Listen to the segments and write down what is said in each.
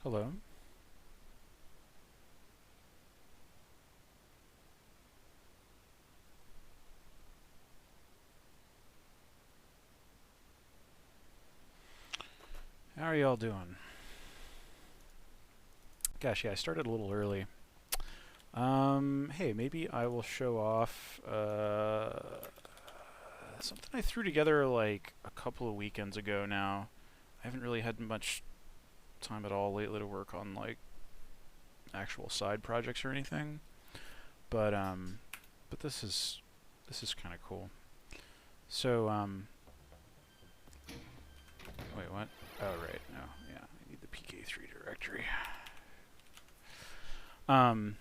Hello. How are y'all doing? Gosh, yeah, I started a little early. Hey, maybe I will show off something I threw together like a couple of weekends ago now. I haven't really had much time at all lately to work on like actual side projects or anything. But this is kind of cool. So, wait, what? Oh, right. No, yeah, I need the PK3 directory. Um,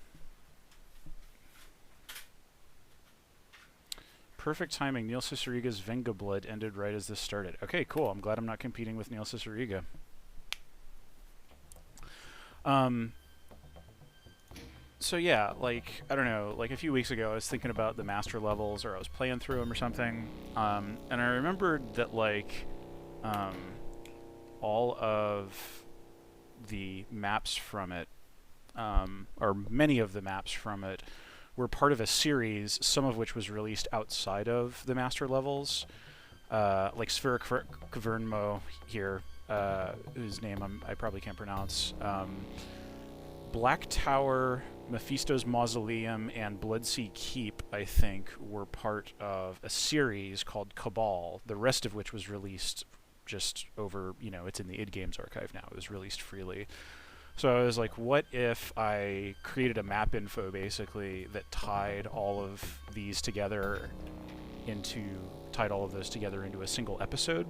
Perfect timing. Neil Ciceriga's Venga Blood ended right as this started. Okay, cool. I'm glad I'm not competing with Neil Ciceriga. So yeah, like, I don't know, like a few weeks ago I was thinking about the master levels, or I was playing through them or something, and I remembered that like um, all of the maps from it, or many of the maps from it, were part of a series, some of which was released outside of the master levels, like Spheric Cavernmo here, whose name I probably can't pronounce. Black Tower, Mephisto's Mausoleum, and Bloodsea Keep, I think, were part of a series called Cabal, the rest of which was released just over, it's in the id Games archive now. It was released freely. So I was like, what if I created a map info, basically, that tied all of these together tied all of those together into a single episode,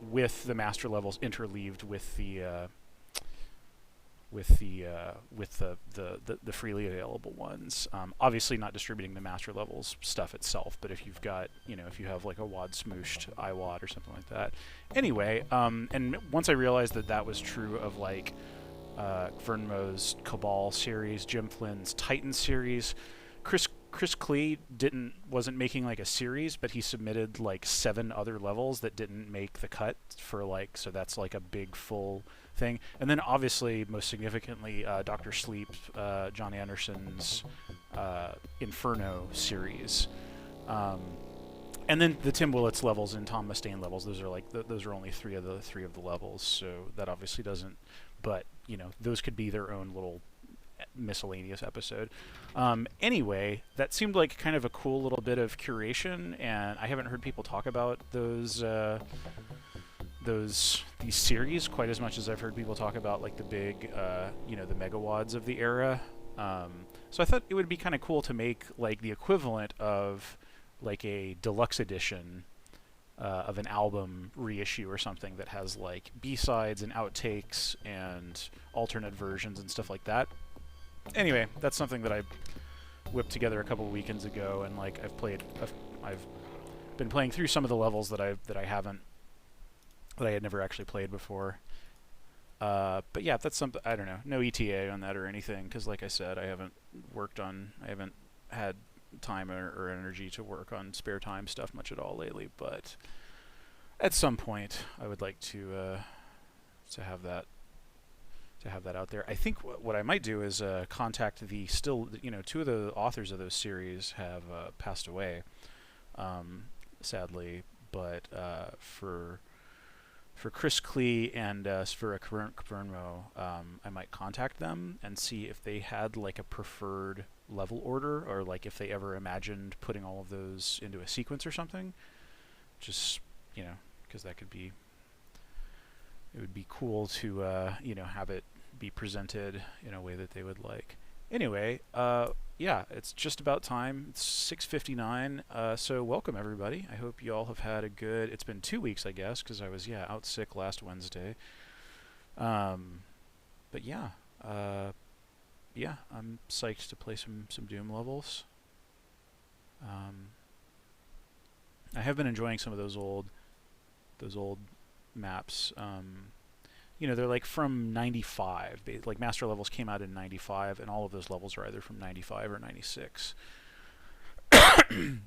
with the master levels interleaved with the freely available ones. Obviously, not distributing the master levels stuff itself, but if you've got, if you have like a WAD smooshed iWAD or something like that. Anyway, and once I realized that that was true of like Vernmo's Cabal series, Jim Flynn's Titan series, Chris Klee wasn't making like a series, but he submitted like 7 other levels that didn't make the cut for like, so that's like a big full thing. And then obviously, most significantly, Dr. Sleep, John Anderson's Inferno series. And then the Tim Willits levels and Tom Mustaine levels. Those are like those are only three of the levels, so that obviously doesn't. But those could be their own little miscellaneous episode. Anyway, that seemed like kind of a cool little bit of curation, and I haven't heard people talk about these series quite as much as I've heard people talk about like the big, the megawads of the era. So I thought it would be kind of cool to make like the equivalent of like a deluxe edition of an album reissue or something that has like B-sides and outtakes and alternate versions and stuff like that. Anyway, that's something that I whipped together a couple of weekends ago, and like I've been playing through some of the levels that I had never actually played before. But yeah, that's something, I don't know, no ETA on that or anything, because like I said, I haven't had time or energy to work on spare time stuff much at all lately. But at some point, I would like to have that out there. I think what I might do is contact the still, 2 of the authors of those series have passed away, sadly. But for Chris Klee and Sphera Cavernmo, I might contact them and see if they had like a preferred level order, or like if they ever imagined putting all of those into a sequence or something. Just, because it would be cool to have it be presented in a way that they would like. Anyway, yeah, it's just about time. It's 6:59, so welcome everybody. I hope you all have had a good, it's been 2 weeks, I guess, because I was out sick last Wednesday. But yeah, I'm psyched to play some Doom levels. I have been enjoying some of those old maps. They're like from 95. Like master levels came out in 95, and all of those levels are either from 95 or 96. And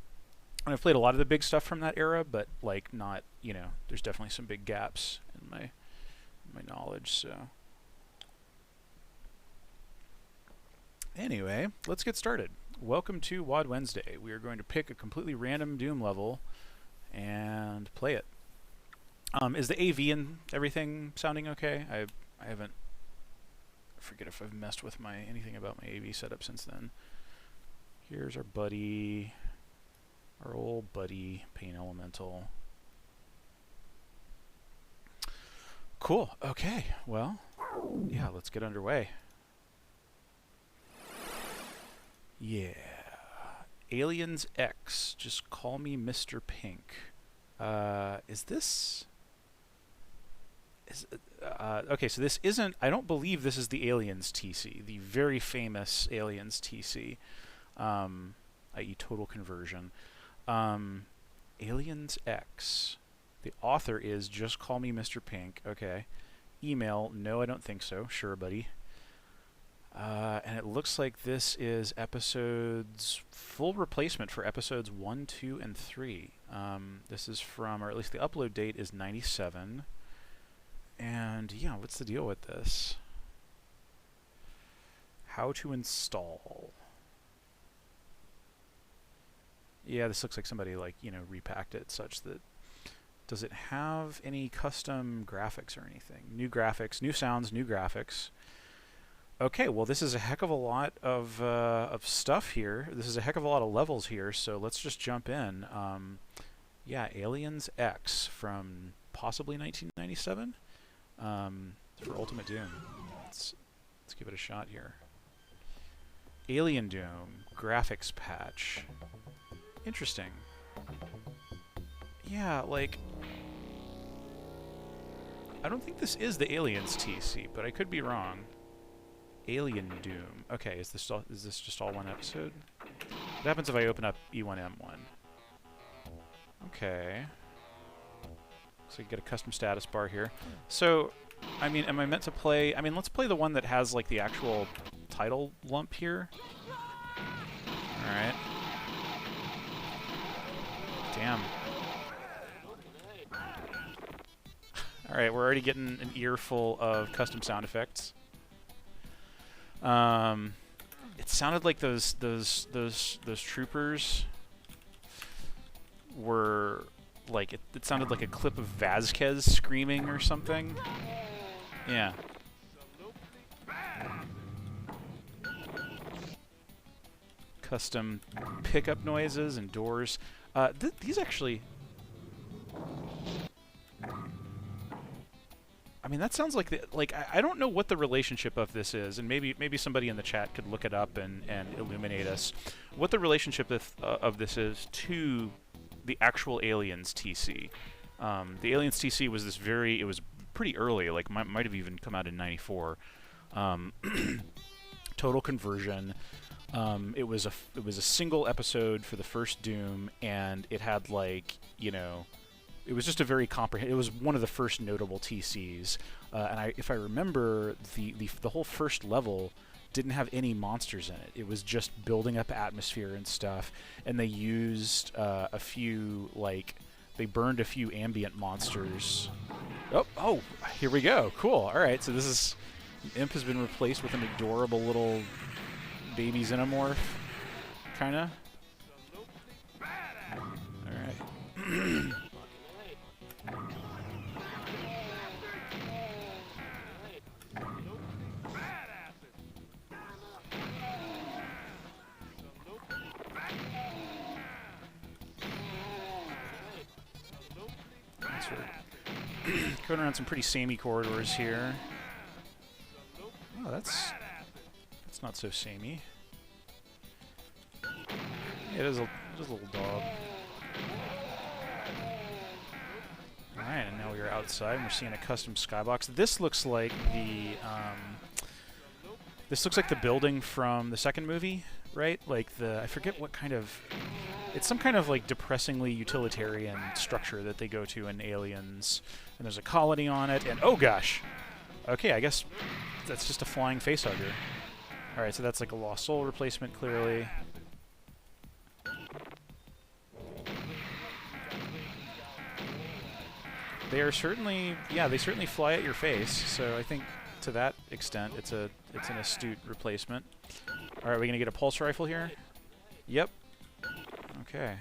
I've played a lot of the big stuff from that era, but like not, there's definitely some big gaps in my knowledge. So Anyway, let's get started. Welcome to WAD Wednesday. We are going to pick a completely random Doom level and play it. Is the AV and everything sounding okay? I haven't... I forget if I've messed with anything about my AV setup since then. Here's our buddy, our old buddy, Pain Elemental. Cool. Okay. Well, yeah, let's get underway. Yeah. Aliens X. Just call me Mr. Pink. Is this... okay, so this isn't... I don't believe this is the Aliens TC, the very famous Aliens TC, i.e. Total Conversion. Aliens X. The author is Just Call Me Mr. Pink. Okay. Email, no, I don't think so. Sure, buddy. And it looks like this is episodes... full replacement for episodes 1, 2, and 3. This is from, or at least the upload date is 97. And yeah, what's the deal with this? How to install. Yeah, this looks like somebody, like, you know, repacked it such that... Does it have any custom graphics or anything? New graphics, new sounds, new graphics. Okay, well, this is a heck of a lot of stuff here. This is a heck of a lot of levels here, so let's just jump in. Yeah, Aliens X from possibly 1997 for Ultimate Doom. Let's give it a shot here. Alien Doom graphics patch. Interesting. Yeah, like... I don't think this is the Aliens TC, but I could be wrong. Alien Doom. Okay, is this just all one episode? What happens if I open up E1M1? Okay. So you get a custom status bar here. So, I mean, am I meant to play... I mean, let's play the one that has, like, the actual title lump here. Alright. Damn. Alright, we're already getting an earful of custom sound effects. It sounded like those troopers were like it sounded like a clip of Vasquez screaming or something. Yeah. Custom pickup noises and doors. These actually... I mean, that sounds like I don't know what the relationship of this is, and maybe somebody in the chat could look it up and illuminate us what the relationship of this is to the actual Aliens TC. The Aliens TC was it was pretty early, like might have even come out in '94. Total Conversion. It was a single episode for the first Doom, and it had, like, you know. It was just a very comprehensive... It was one of the first notable TCs. And if I remember, the whole first level didn't have any monsters in it. It was just building up atmosphere and stuff. And they used a few, like... They burned a few ambient monsters. Oh, here we go. Cool. All right, so this is... Imp has been replaced with an adorable little baby xenomorph. Kinda. All right. Going around some pretty samey corridors here. Oh, that's not so samey. Yeah, it is a little dog. Alright, and now we are outside and we're seeing a custom skybox. This looks like the building from the second movie, right? Like I forget what kind of... It's some kind of, like, depressingly utilitarian structure that they go to in Aliens. And there's a colony on it, and oh gosh! Okay, I guess that's just a flying facehugger. Alright, so that's like a Lost Soul replacement, clearly. They are certainly, yeah, they certainly fly at your face, so I think to that extent it's an astute replacement. Alright, we gonna get a pulse rifle here? Yep. Okay.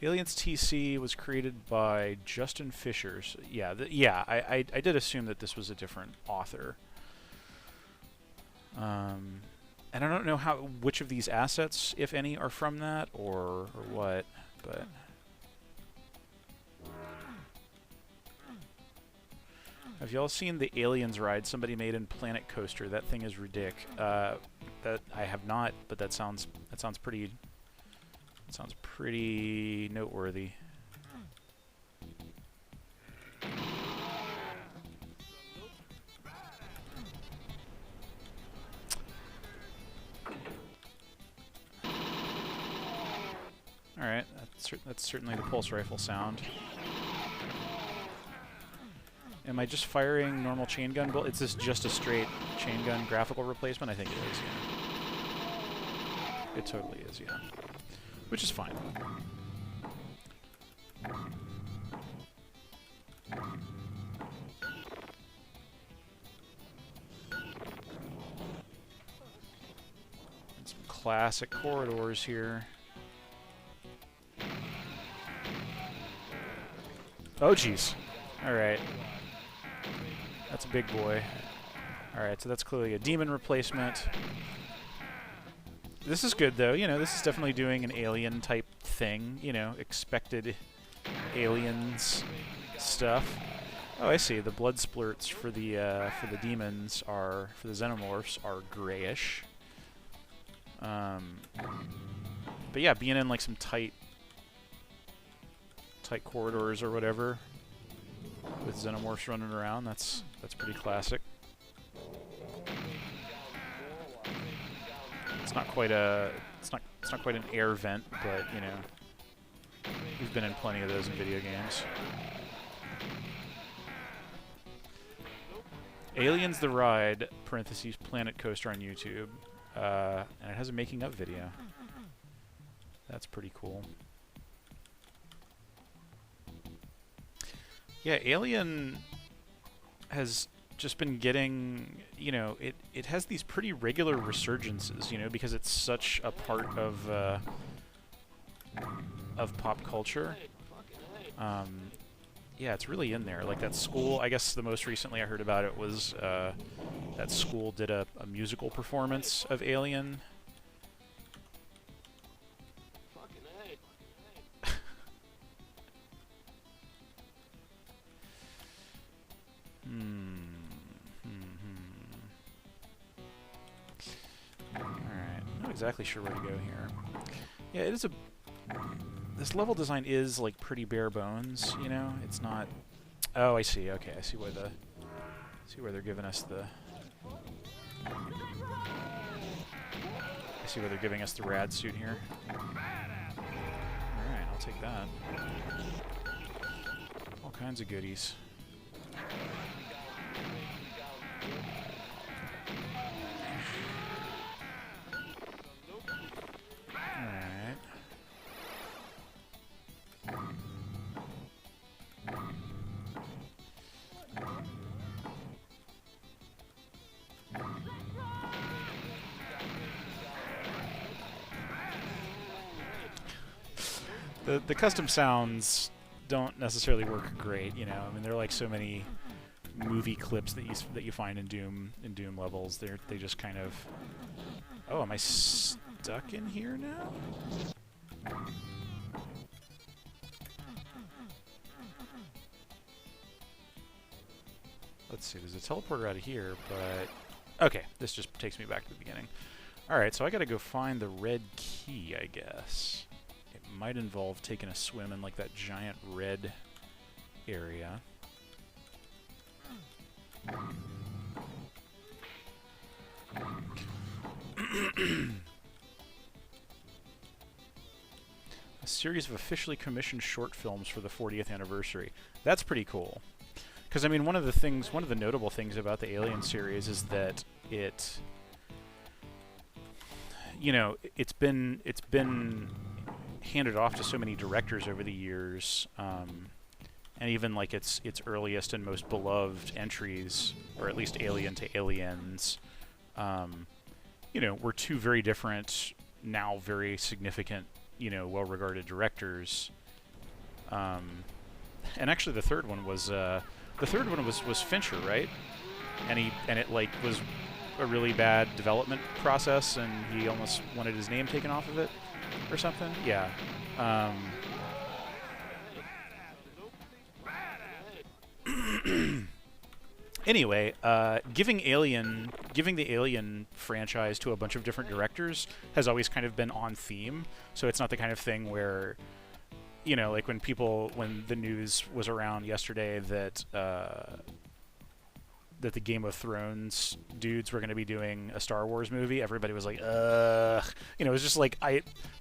Aliens TC was created by Justin Fisher. So yeah, I did assume that this was a different author. And I don't know which of these assets, if any, are from that or what, but have y'all seen the Aliens ride somebody made in Planet Coaster? That thing is ridiculous. That I have not, but that sounds pretty. Sounds pretty noteworthy. Alright, that's certainly the pulse rifle sound. Am I just firing normal chain gun bullets? Is this just a straight chain gun graphical replacement? I think it is, yeah. It totally is, yeah. Which is fine. And some classic corridors here. Oh, jeez. Alright. That's a big boy. Alright, so that's clearly a demon replacement. This is good, though. You know, this is definitely doing an alien-type thing. You know, expected aliens stuff. Oh, I see. The blood splurts for the demons are, for the xenomorphs, are grayish. But yeah, being in like some tight corridors or whatever with xenomorphs running around, that's pretty classic. It's not quite an air vent, but you know, we've been in plenty of those in video games. Aliens the Ride (parentheses Planet Coaster) on YouTube, and it has a making of video. That's pretty cool. Yeah, Alien has just been getting, you know, it has these pretty regular resurgences, you know, because it's such a part of pop culture. Yeah, it's really in there. Like that school, I guess the most recently I heard about it was that school did a musical performance of Alien. Exactly sure where to go here. Yeah, it is this level design is like pretty bare bones, you know. It's not. Oh, I see. Okay, I see where they're giving us the. I see where they're giving us the rad suit here. All right, I'll take that. All kinds of goodies. The custom sounds don't necessarily work great, you know. I mean, they're like so many movie clips that you find in Doom levels. They just kind of. Oh, am I stuck in here now? Let's see. There's a teleporter out of here, but okay, this just takes me back to the beginning. All right, so I got to go find the red key, I guess. Might involve taking a swim in like that giant red area. A series of officially commissioned short films for the 40th anniversary. That's pretty cool. Because I mean, one of the notable things about the Alien series is that it, you know, it's been handed off to so many directors over the years, and even like its earliest and most beloved entries, or at least Alien to Aliens, you know, were two very different, now very significant, you know, well-regarded directors. And actually, the third one was Fincher, right? And it like was a really bad development process, and he almost wanted his name taken off of it, or something. Yeah. Anyway, giving the Alien franchise to a bunch of different directors has always kind of been on theme. So it's not the kind of thing where, you know, like when the news was around yesterday that that the Game of Thrones dudes were going to be doing a Star Wars movie, everybody was like, ugh. You know, it was just like,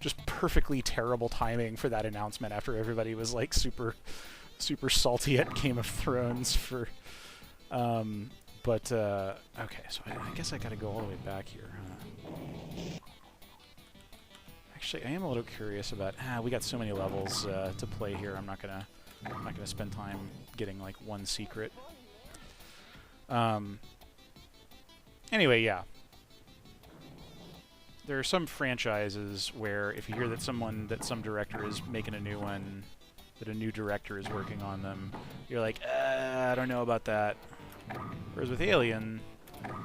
just perfectly terrible timing for that announcement after everybody was like super, super salty at Game of Thrones for... okay, so I guess I gotta go all the way back here, huh? Actually, I am a little curious about... we got so many levels to play here, I'm not gonna spend time getting, like, one secret. Anyway, yeah. There are some franchises where if you hear that some director is making a new one, that a new director is working on them, you're like, I don't know about that. Whereas with Alien,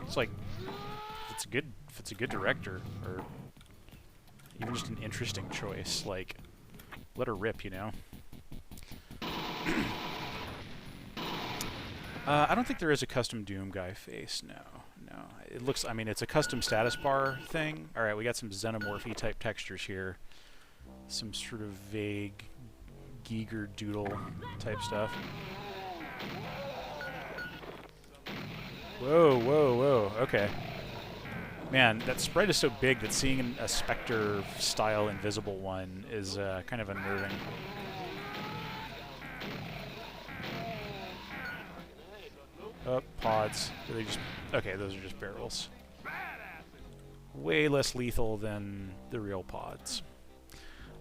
it's like, if it's a good director, or even just an interesting choice, like, let her rip, you know? I don't think there is a custom Doom guy face, no. It looks, I mean, it's a custom status bar thing. Alright, we got some xenomorphy type textures here. Some sort of vague Giger doodle type stuff. Whoa, okay. Man, that sprite is so big that seeing a Spectre-style invisible one is kind of unnerving. Oh, pods. Do they just... Okay, those are just barrels. Way less lethal than the real pods.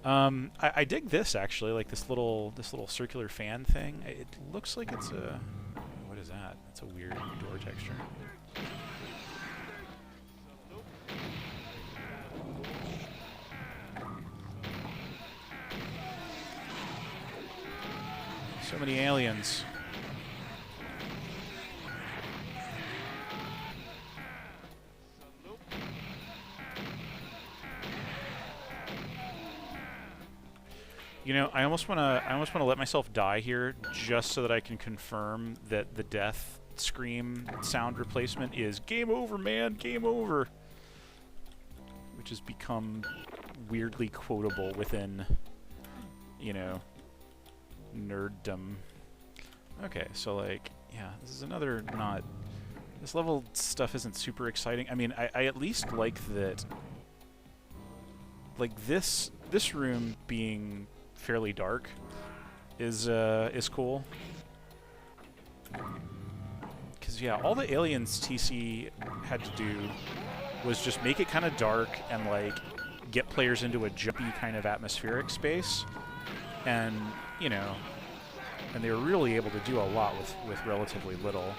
I dig this, actually, like this little circular fan thing. It looks like it's a... What is that? It's a weird door texture. So many aliens. You know, I almost wanna let myself die here just so that I can confirm that the death scream sound replacement is "Game over, man, game over," which has become weirdly quotable within, you know, nerddom. Okay, so like, yeah, this is another not... This level stuff isn't super exciting. I mean, I at least like that... Like, this room being fairly dark is cool. Because, yeah, all the Aliens TC had to do was just make it kind of dark and, like, get players into a jumpy kind of atmospheric space. And, you know, and they were really able to do a lot with relatively little.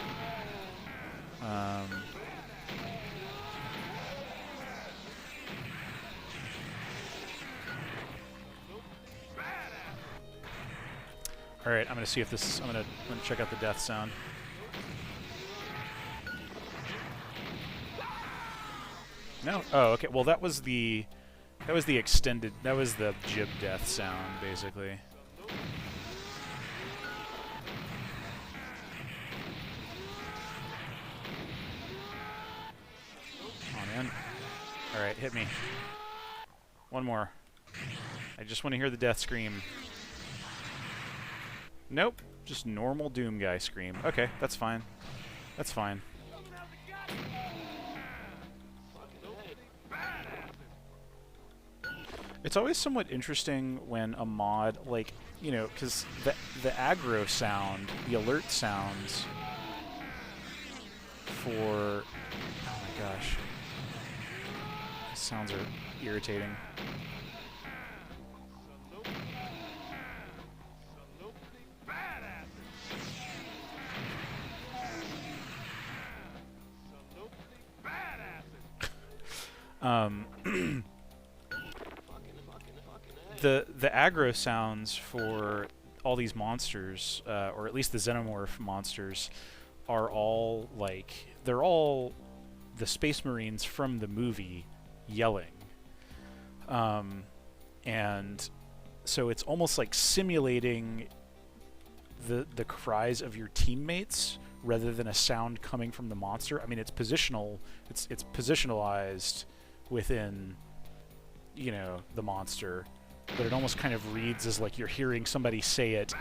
All right, I'm gonna see if this. I'm gonna check out the death sound. No. Oh, okay. Well, that was the extended. That was the jib death sound, basically. Oh man. All right, hit me. One more. I just want to hear the death scream. Nope, just normal Doom guy scream. Okay, that's fine. That's fine. It's always somewhat interesting when a mod, like, you know, because the aggro sound, the alert sounds for... Oh my gosh. These sounds are irritating. Um, the aggro sounds for all these monsters, or at least the xenomorph monsters, are all like, they're all the Space Marines from the movie yelling. And so it's almost like simulating the cries of your teammates rather than a sound coming from the monster. I mean, it's positional. It's positionalized within, you know, the monster, but it almost kind of reads as like you're hearing somebody say it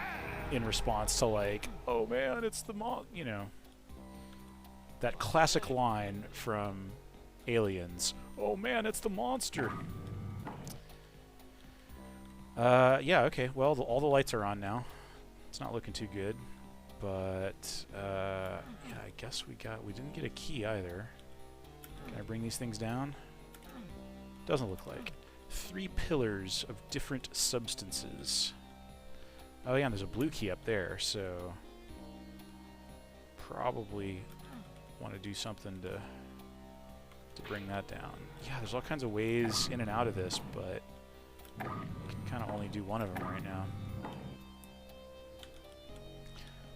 in response to like, "Oh man, it's the you know, that classic line from Aliens. Oh man, it's the monster. Yeah, okay. Well, all the lights are on now. It's not looking too good, but yeah, I guess we didn't get a key either. Can I bring these things down? Doesn't look like. 3 pillars of different substances. Oh yeah, and there's a blue key up there, so probably want to do something to bring that down. Yeah, there's all kinds of ways in and out of this, but I can kind of only do one of them right now.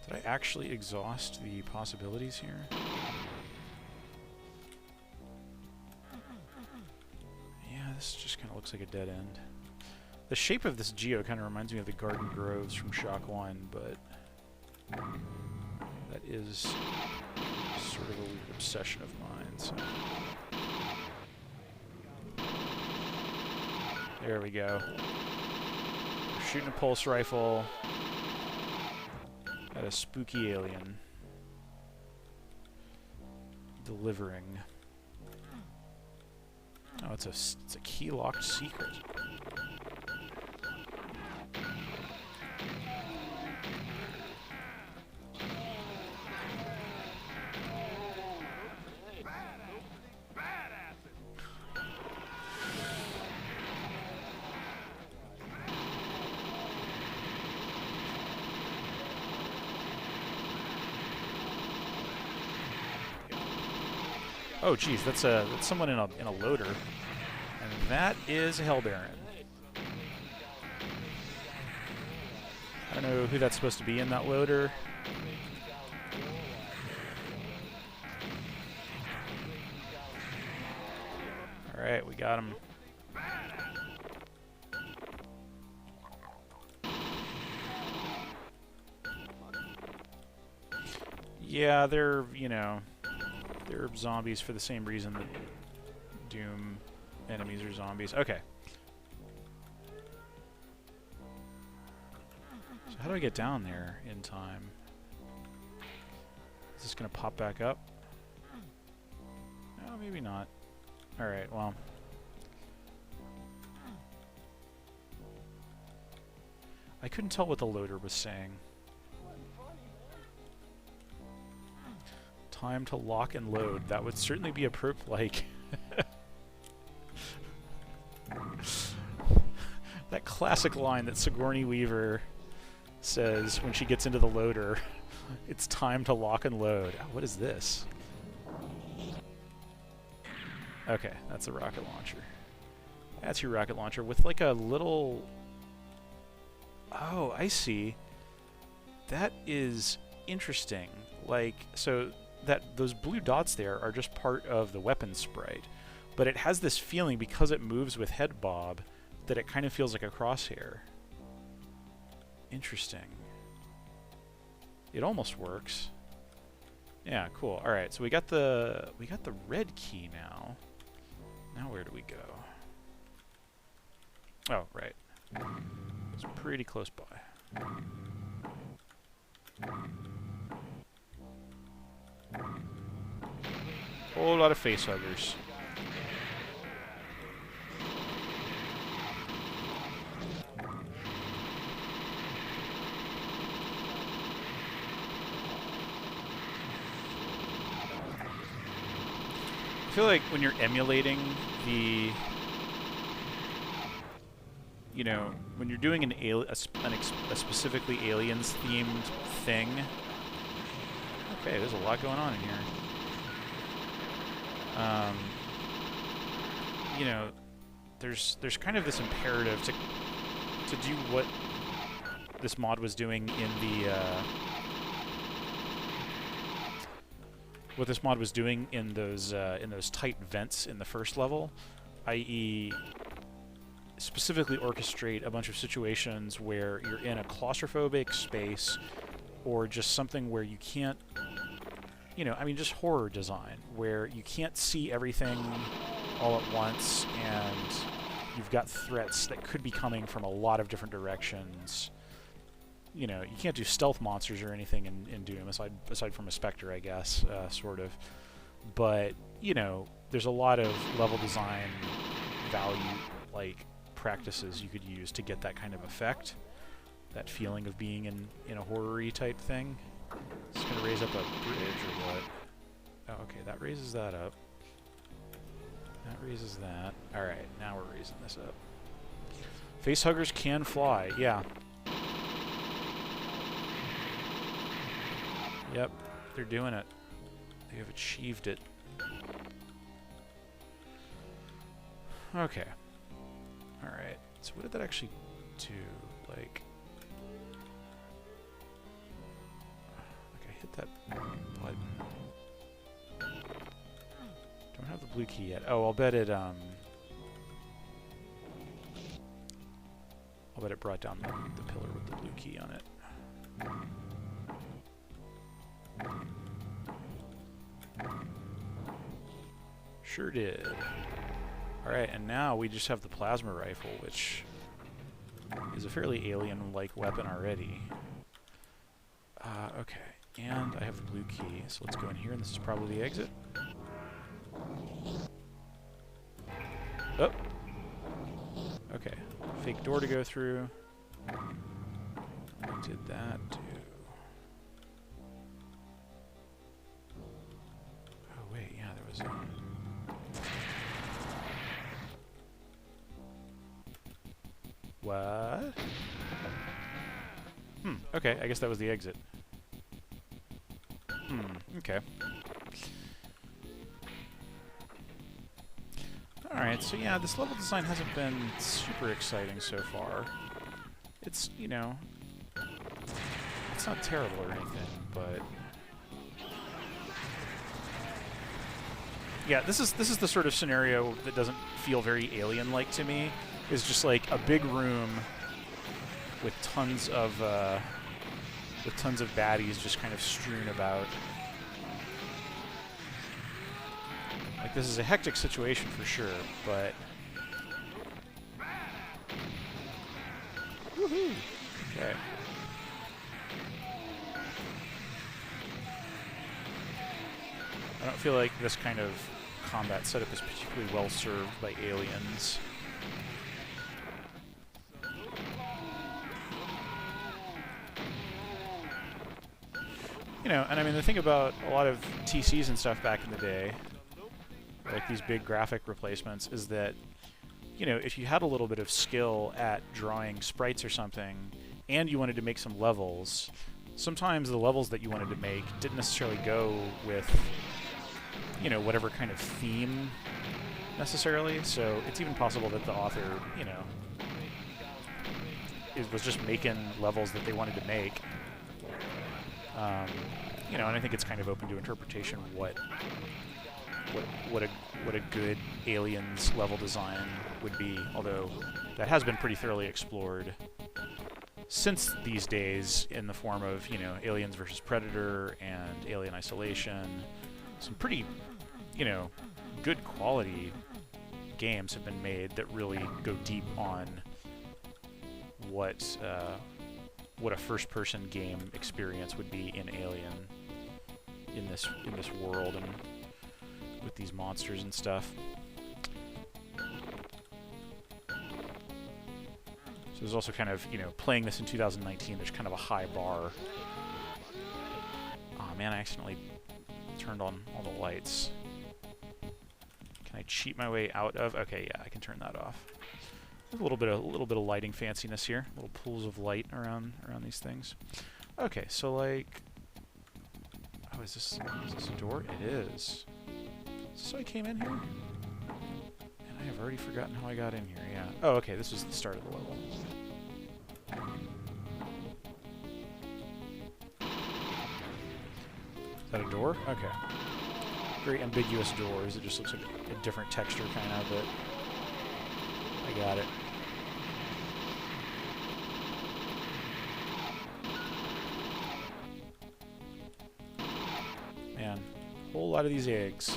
Did I actually exhaust the possibilities here? Yeah, this just kind of looks like a dead end. The shape of this geo kind of reminds me of the Garden Groves from Shock 1, but that is sort of a weird obsession of mine, so. There we go. We're shooting a pulse rifle at a spooky alien. Delivering. Oh, it's a key-locked secret. Oh, geez, that's someone in a loader, and that is a Hellbaron. I don't know who that's supposed to be in that loader. All right, we got him. Yeah, they're, you know, they're zombies for the same reason that Doom enemies are zombies. Okay. So how do I get down there in time? Is this going to pop back up? No, maybe not. Alright, well. I couldn't tell what the loader was saying. Time to lock and load. That would certainly be a perp like. That classic line that Sigourney Weaver says when she gets into the loader. It's time to lock and load. Oh, what is this? Okay, that's a rocket launcher. That's your rocket launcher with like a little... Oh, I see. That is interesting. Like, so those blue dots there are just part of the weapon sprite, but it has this feeling because it moves with head bob that it kind of feels like a crosshair. Interesting. It almost works. Yeah, cool. All right, so we got the red key now. Now where do we go? Oh, right. It's pretty close by. Whole lot of face huggers. I feel like when you're emulating the, you know, when you're doing a specifically aliens themed thing. Okay, there's a lot going on in here. you know, there's kind of this imperative to do what this mod was doing in the what this mod was doing in those tight vents in the first level, i.e. specifically orchestrate a bunch of situations where you're in a claustrophobic space or just something where you can't, you know, I mean, just horror design, where you can't see everything all at once and you've got threats that could be coming from a lot of different directions. You know, you can't do stealth monsters or anything in Doom, aside from a Spectre, I guess, sort of. But, you know, there's a lot of level design value, like, practices you could use to get that kind of effect. That feeling of being in a horror-y type thing. It's going to raise up a bridge or what? Oh, okay, that raises that up. That raises that. Alright, now we're raising this up. Facehuggers can fly, yeah. Yep, they're doing it. They have achieved it. Okay. Alright, so what did that actually do? Like I hit that button. Don't have the blue key yet. Oh, I'll bet it brought down the pillar with the blue key on it. Sure did. Alright, and now we just have the plasma rifle, which is a fairly alien-like weapon already. Okay, and I have the blue key, so let's go in here, and this is probably the exit. Oh! Okay, fake door to go through. What did that do? Oh wait, yeah, there was a... What? Okay, I guess that was the exit. Okay. Alright, so yeah, this level design hasn't been super exciting so far. It's, you know, it's not terrible or anything, but... Yeah, this is the sort of scenario that doesn't feel very alien-like to me. Is just like a big room with tons of baddies just kind of strewn about. Like, this is a hectic situation for sure, but woohoo! Okay. I don't feel like this kind of combat setup is particularly well served by aliens. You know, and I mean, the thing about a lot of TCs and stuff back in the day, like these big graphic replacements, is that, you know, if you had a little bit of skill at drawing sprites or something, and you wanted to make some levels, sometimes the levels that you wanted to make didn't necessarily go with, you know, whatever kind of theme necessarily. So it's even possible that the author, you know, was just making levels that they wanted to make. You know, and I think it's kind of open to interpretation what a good Aliens level design would be, although that has been pretty thoroughly explored since these days in the form of, you know, Aliens versus Predator and Alien Isolation. Some pretty, you know, good quality games have been made that really go deep on what a first-person game experience would be in Alien, in this world and with these monsters and stuff. So there's also kind of, you know, playing this in 2019, there's kind of a high bar. Oh man, I accidentally turned on all the lights. Can I cheat my way out of? Okay, yeah, I can turn that off. There's a little bit of lighting fanciness here, little pools of light around these things. Okay, so like, oh, is this a door? It is. Is this how I came in here? And I have already forgotten how I got in here, yeah. Oh, okay, this is the start of the level. Is that a door? Okay. Very ambiguous doors. It just looks like a different texture, kind of, but I got it. Man, a whole lot of these eggs.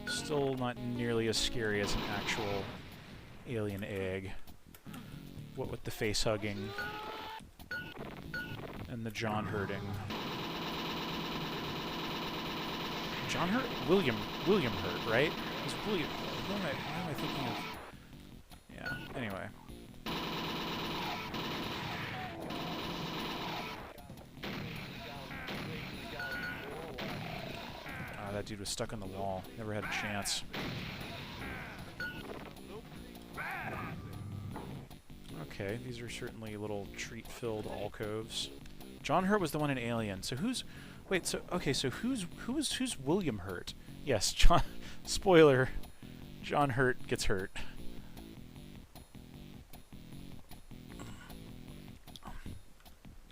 Still not nearly as scary as an actual alien egg. What with the face hugging and the John hurting. John Hurt? William Hurt, right? Is William? What am I thinking of? Yeah. Anyway. That dude was stuck on the wall. Never had a chance. Okay, these are certainly little treat-filled alcoves. John Hurt was the one in Alien. So who's... Wait, so... Okay, so who's William Hurt? Yes, John... Spoiler. John Hurt gets hurt.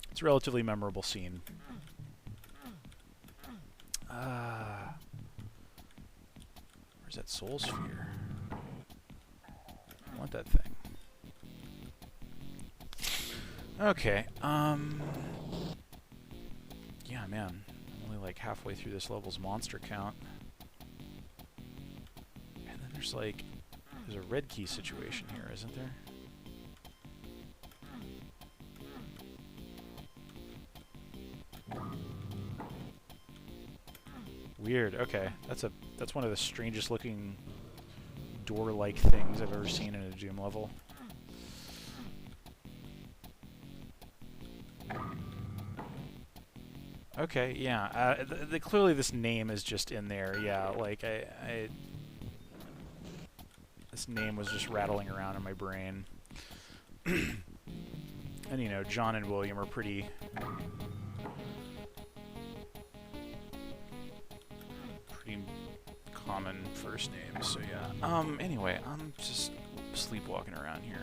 It's a relatively memorable scene. Where's that soul sphere? I want that thing. Okay, yeah, man. I'm only like halfway through this level's monster count. And then there's like... There's a red key situation here, isn't there? Weird. Okay, that's one of the strangest looking door-like things I've ever seen in a Doom level. Okay, yeah. Clearly, this name is just in there. Yeah, like this name was just rattling around in my brain. And you know, John and William are pretty common first names, so yeah. Anyway, I'm just sleepwalking around here.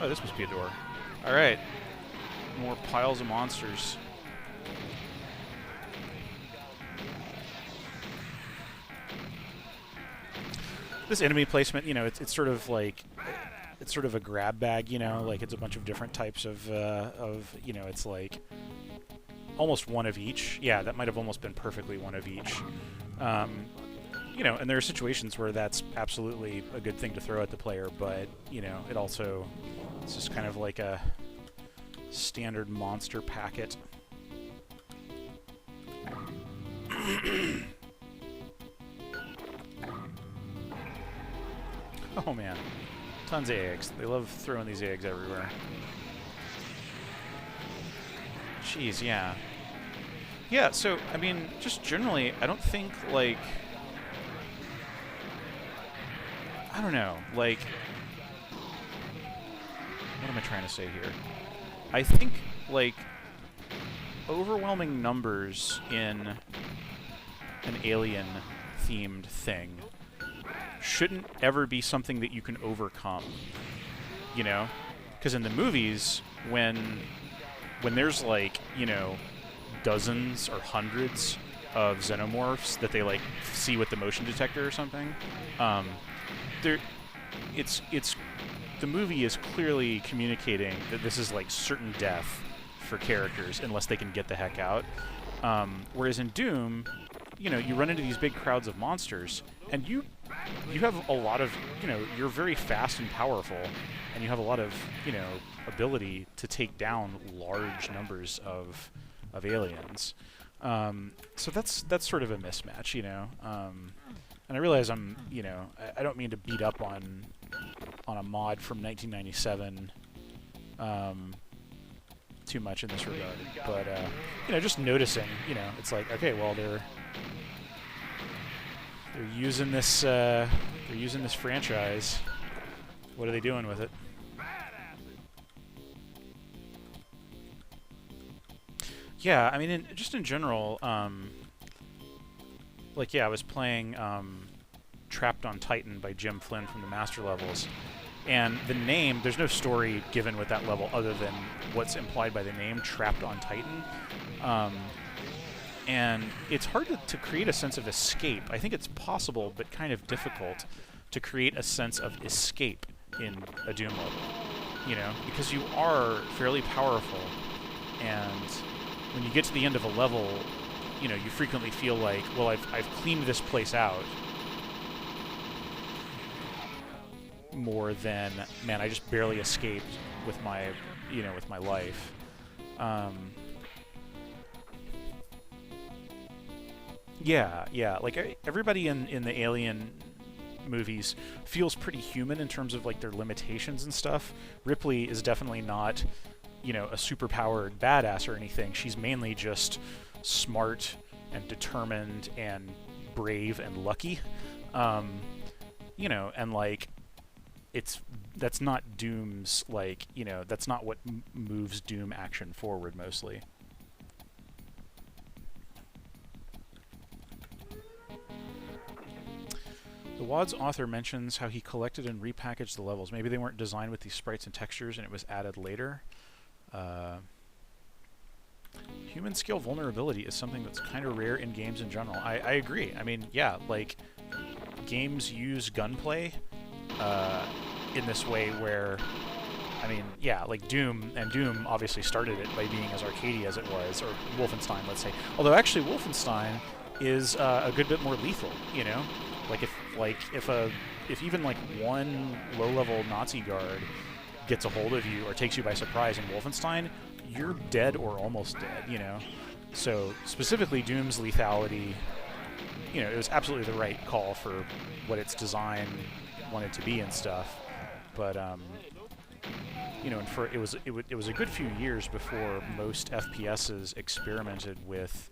Oh, this must be a door. Alright. More piles of monsters. This enemy placement, you know, it's sort of like... It's sort of a grab bag, you know? Like, it's a bunch of different types of you know, it's like... Almost one of each. Yeah, that might have almost been perfectly one of each. You know, and there are situations where that's absolutely a good thing to throw at the player, but, you know, it also... It's just kind of like a standard monster packet. Oh man, tons of eggs. They love throwing these eggs everywhere. Jeez, yeah. Yeah, so, I mean, just generally, I don't think, like... I don't know, like... What am I trying to say here? I think, like, overwhelming numbers in an alien-themed thing shouldn't ever be something that you can overcome, you know? Because in the movies, when there's, like, you know, dozens or hundreds of xenomorphs that they, like, see with the motion detector or something, the movie is clearly communicating that this is like certain death for characters unless they can get the heck out. Whereas in Doom, you know, you run into these big crowds of monsters, and you have a lot of, you know, you're very fast and powerful, and you have a lot of, you know, ability to take down large numbers of aliens. So that's sort of a mismatch, you know. And I realize I'm, you know, I don't mean to beat up on a mod from 1997 too much in this regard. But you know, just noticing, you know, it's like, okay, well, they're using this franchise. What are they doing with it? Yeah, I mean, just in general, like, yeah, I was playing Trapped on Titan by Jim Flynn from the Master Levels, and the name, there's no story given with that level other than what's implied by the name, Trapped on Titan. And it's hard to create a sense of escape. I think it's possible, but kind of difficult, to create a sense of escape in a Doom level, you know, because you are fairly powerful, and when you get to the end of a level, you know, you frequently feel like, well, I've cleaned this place out, more than, man, I just barely escaped with my, you know, with my life. Yeah, like everybody in the Alien movies feels pretty human in terms of like their limitations and stuff. Ripley is definitely not, you know, a superpowered badass or anything. She's mainly just smart and determined and brave and lucky. You know, and like, that's not Doom's, like, you know, that's not what moves Doom action forward mostly. The WAD's author mentions how he collected and repackaged the levels. Maybe they weren't designed with these sprites and textures and it was added later. Human skill vulnerability is something that's kind of rare in games in general. I agree. I mean, yeah, like, games use gunplay in this way where, I mean, yeah, like Doom obviously started it by being as arcadey as it was, or Wolfenstein, let's say. Although actually Wolfenstein is a good bit more lethal, you know? Like if even like one low-level Nazi guard gets a hold of you or takes you by surprise in Wolfenstein, you're dead or almost dead, you know? So specifically Doom's lethality, you know, it was absolutely the right call for what its design wanted to be and stuff. But you know, and it was a good few years before most FPSs experimented with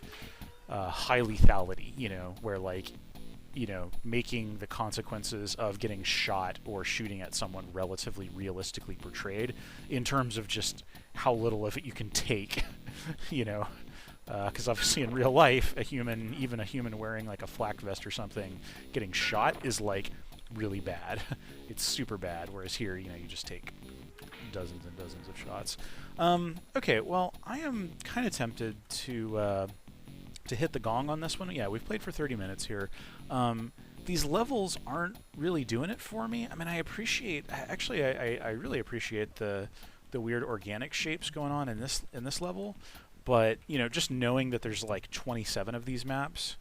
high lethality, you know, where like, you know, making the consequences of getting shot or shooting at someone relatively realistically portrayed in terms of just how little of it you can take, you know, because obviously in real life, even a human wearing like a flak vest or something, getting shot is like really bad. It's super bad, whereas here, you know, you just take dozens and dozens of shots. Okay, well, I am kind of tempted to hit the gong on this one. Yeah, we've played for 30 minutes here. These levels aren't really doing it for me. I mean, I really appreciate the weird organic shapes going on in this level, but you know, just knowing that there's like 27 of these maps,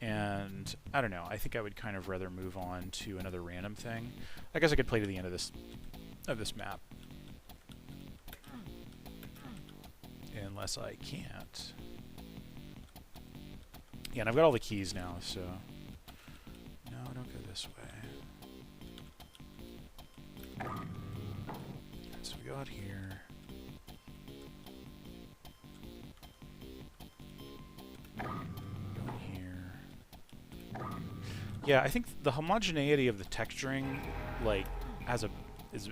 and I don't know, I think I would kind of rather move on to another random thing. I guess I could play to the end of this map, unless I can't. Yeah, and I've got all the keys now, so... No, don't go this way. Alright, so we go out here. Go here. Yeah, I think the homogeneity of the texturing, like, is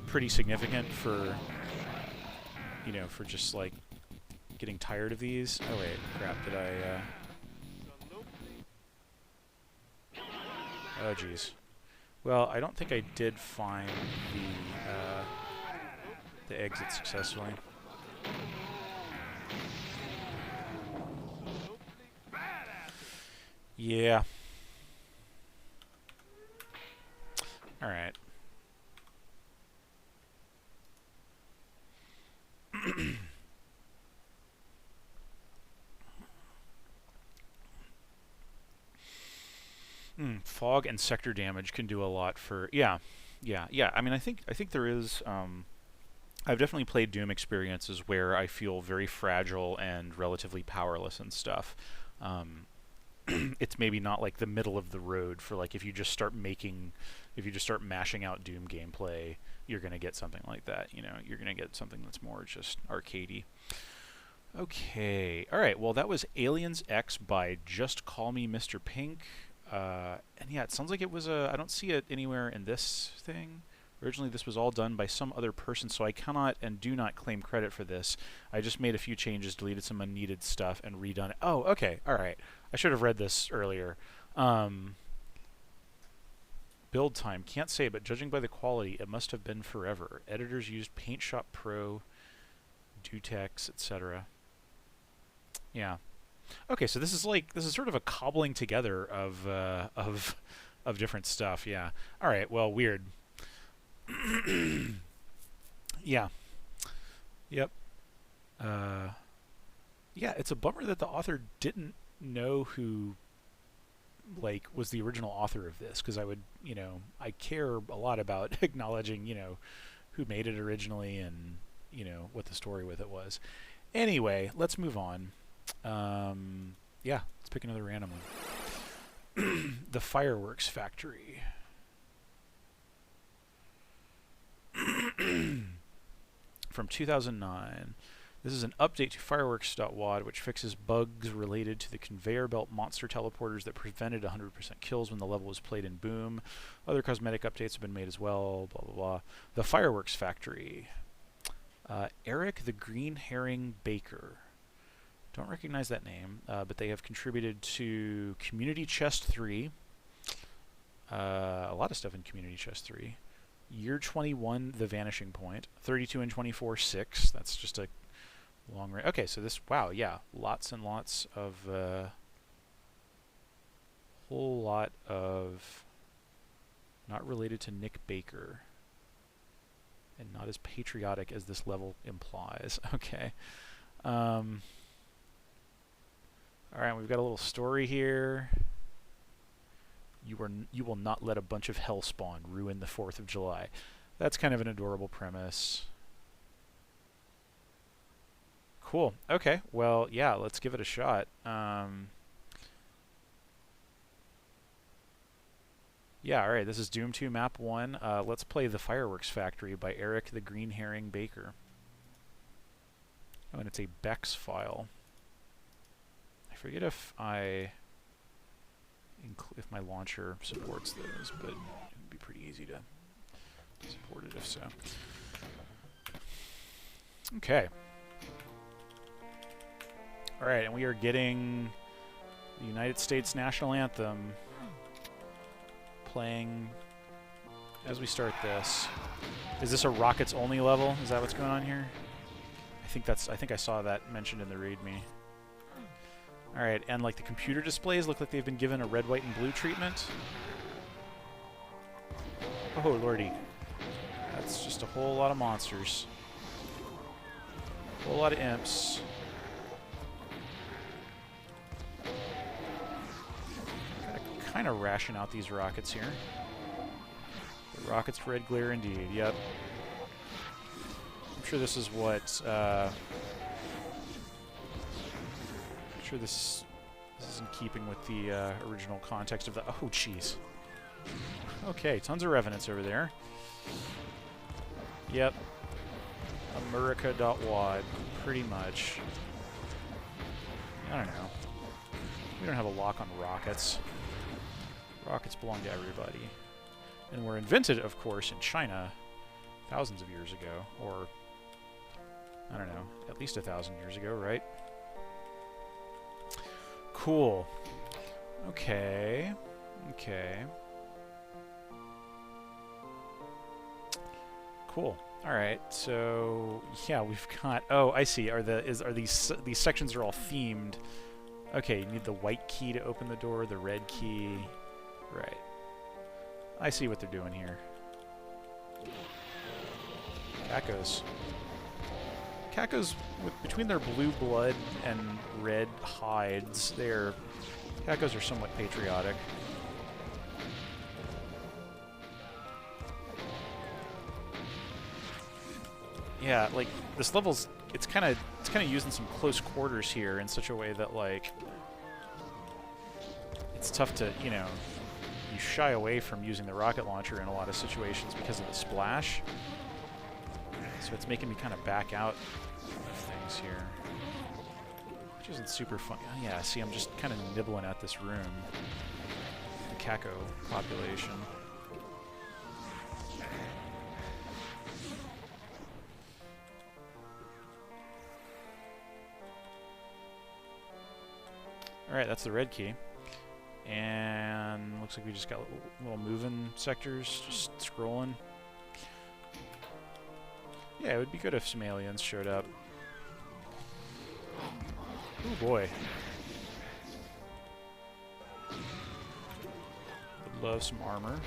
pretty significant for, you know, for just, like, getting tired of these. Oh wait, crap, did I, oh geez. Well, I don't think I did find the exit successfully. Yeah. Alright. Fog and sector damage can do a lot for... Yeah. I mean, I think there is... I've definitely played Doom experiences where I feel very fragile and relatively powerless and stuff. It's maybe not like the middle of the road for like if you just start mashing out Doom gameplay you're going to get something like that. You know, you're going to get something that's more just arcadey. Okay, all right. Well, that was Aliens X by Just Call Me Mr. Pink. And yeah, it sounds like it was a... I don't see it anywhere in this thing. Originally, this was all done by some other person, so I cannot and do not claim credit for this. I just made a few changes, deleted some unneeded stuff, and redone it. Oh, okay. All right. I should have read this earlier. Build time. Can't say, but judging by the quality, it must have been forever. Editors used Paint Shop Pro, Dutex, etc. Yeah. Okay, so this is sort of a cobbling together of different stuff. Yeah. All right. Well, weird. Yeah. Yep. Yeah, it's a bummer that the author didn't know who was the original author of this, because I would, I care a lot about acknowledging, who made it originally and, what the story with it was. Anyway, let's move on. Yeah, let's pick another random one. The Fireworks Factory. From 2009. This is an update to fireworks.wad, which fixes bugs related to the conveyor belt monster teleporters that prevented 100% kills when the level was played in Boom. Other cosmetic updates have been made as well, blah, blah, blah. The Fireworks Factory. Eric the Green Herring Baker. Don't recognize that name, but they have contributed to Community Chest 3. A lot of stuff in Community Chest 3. Year 21, The Vanishing Point. 32 and 24, 6. That's just a long range. Okay, so this, wow, yeah. Lots and lots of, whole lot of, not related to Nick Baker. And not as patriotic as this level implies. Okay. Alright, we've got a little story here. You will not let a bunch of hellspawn ruin the 4th of July. That's kind of an adorable premise. Cool. Okay. Well, yeah, let's give it a shot. Yeah, alright, this is Doom 2 Map 1. Let's play The Fireworks Factory by Eric the Green Herring Baker. Oh, and it's a Bex file. I forget if if my launcher supports those, but it would be pretty easy to support it if so. Okay. Alright, and we are getting the United States National Anthem playing as we start this. Is this a rockets only level? Is that what's going on here? I think I saw that mentioned in the README. Alright, and like the computer displays look like they've been given a red, white, and blue treatment. Oh lordy. That's just a whole lot of monsters. A whole lot of imps. Gotta kind of ration out these rockets here. The rockets for red glare indeed, yep. I'm sure this is what this is in keeping with the original context of the... Oh, jeez. Okay, tons of revenants over there. Yep. America.wad, pretty much. I don't know. We don't have a lock on rockets. Rockets belong to everybody. And were invented, of course, in China thousands of years ago. Or, I don't know, at least 1,000 years ago, right? Cool. Okay. Okay. Cool. All right. So yeah, we've got. Oh, I see. Are these sections are all themed? Okay. You need the white key to open the door. The red key. Right. I see what they're doing here. Cacos, between their blue blood and red hides, Cacos are somewhat patriotic. Yeah, like this level's it's kind of using some close quarters here in such a way that like it's tough to you shy away from using the rocket launcher in a lot of situations because of the splash. So it's making me kind of back out of things here, which isn't super fun. Oh, yeah, see, I'm just kind of nibbling at this room. The Kako population. Alright, that's the red key. And looks like we just got little moving sectors, just scrolling. Yeah, it would be good if some aliens showed up. Oh boy. Would love some armor.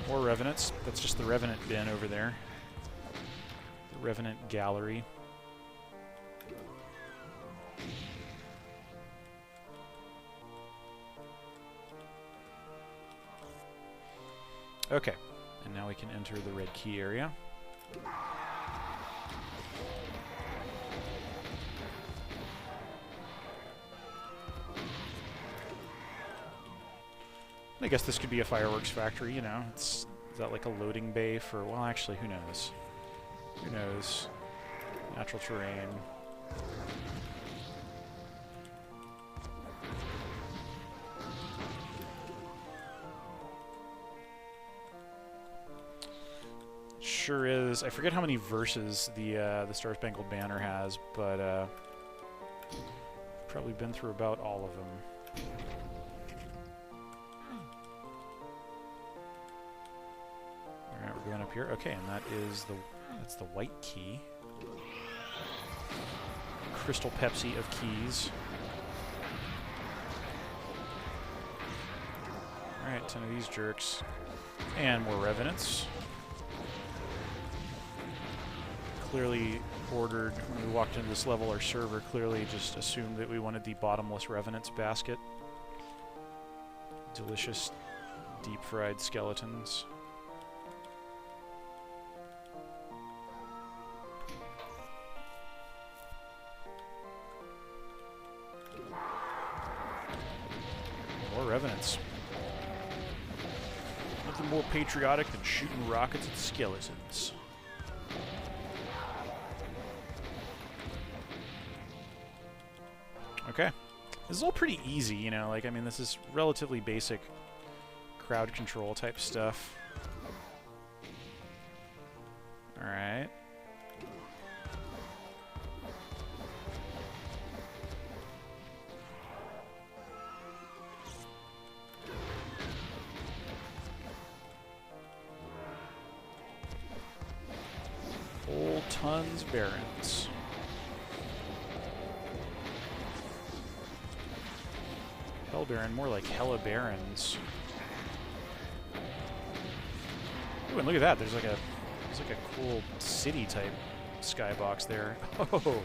More Revenants. That's just the Revenant bin over there. The Revenant gallery. Okay, and now we can enter the red key area. I guess this could be a fireworks factory, you know. Is that like a loading bay for, well, actually, who knows? Who knows? Natural terrain. Sure is. I forget how many verses the Star Spangled Banner has, but probably been through about all of them. We're going up here. Okay, and that's the white key. Crystal Pepsi of keys. Alright, 10 of these jerks. And more Revenants. Clearly ordered, when we walked into this level, our server clearly just assumed that we wanted the bottomless Revenants basket. Delicious, deep-fried skeletons. More Revenants. Nothing more patriotic than shooting rockets at skeletons. Okay. This is all pretty easy, you know, like, I mean, this is relatively basic crowd control type stuff. Alright. Old Tons Barons. Hell Baron, more like Hella Barons. Ooh, and look at that. There's like a cool city type skybox there. Oh,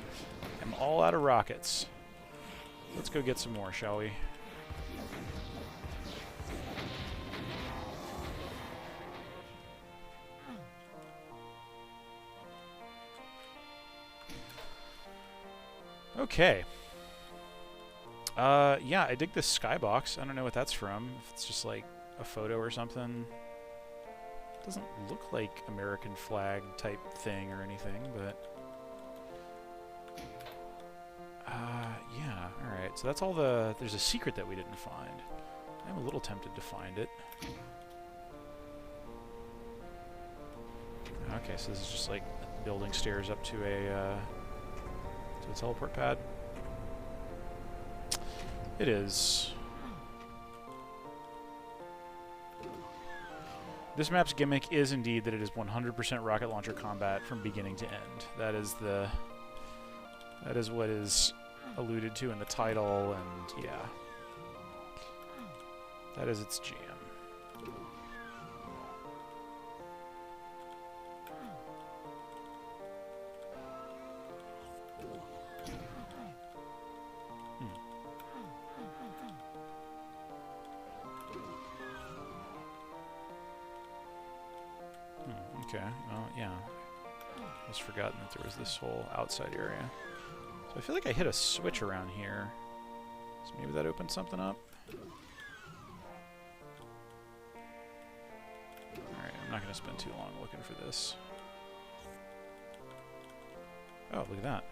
I'm all out of rockets. Let's go get some more, shall we? Okay. Yeah, I dig this skybox. I don't know what that's from. If it's just like a photo or something. It doesn't look like American flag type thing or anything, but... yeah, alright. So that's all the... There's a secret that we didn't find. I'm a little tempted to find it. Okay, so this is just like building stairs up to a teleport pad. It is. This map's gimmick is indeed that it is 100% rocket launcher combat from beginning to end. That is what is alluded to in the title, and yeah. That is its jam. Okay, well, yeah. Almost forgotten that there was this whole outside area. So I feel like I hit a switch around here. So maybe that opened something up? Alright, I'm not going to spend too long looking for this. Oh, look at that.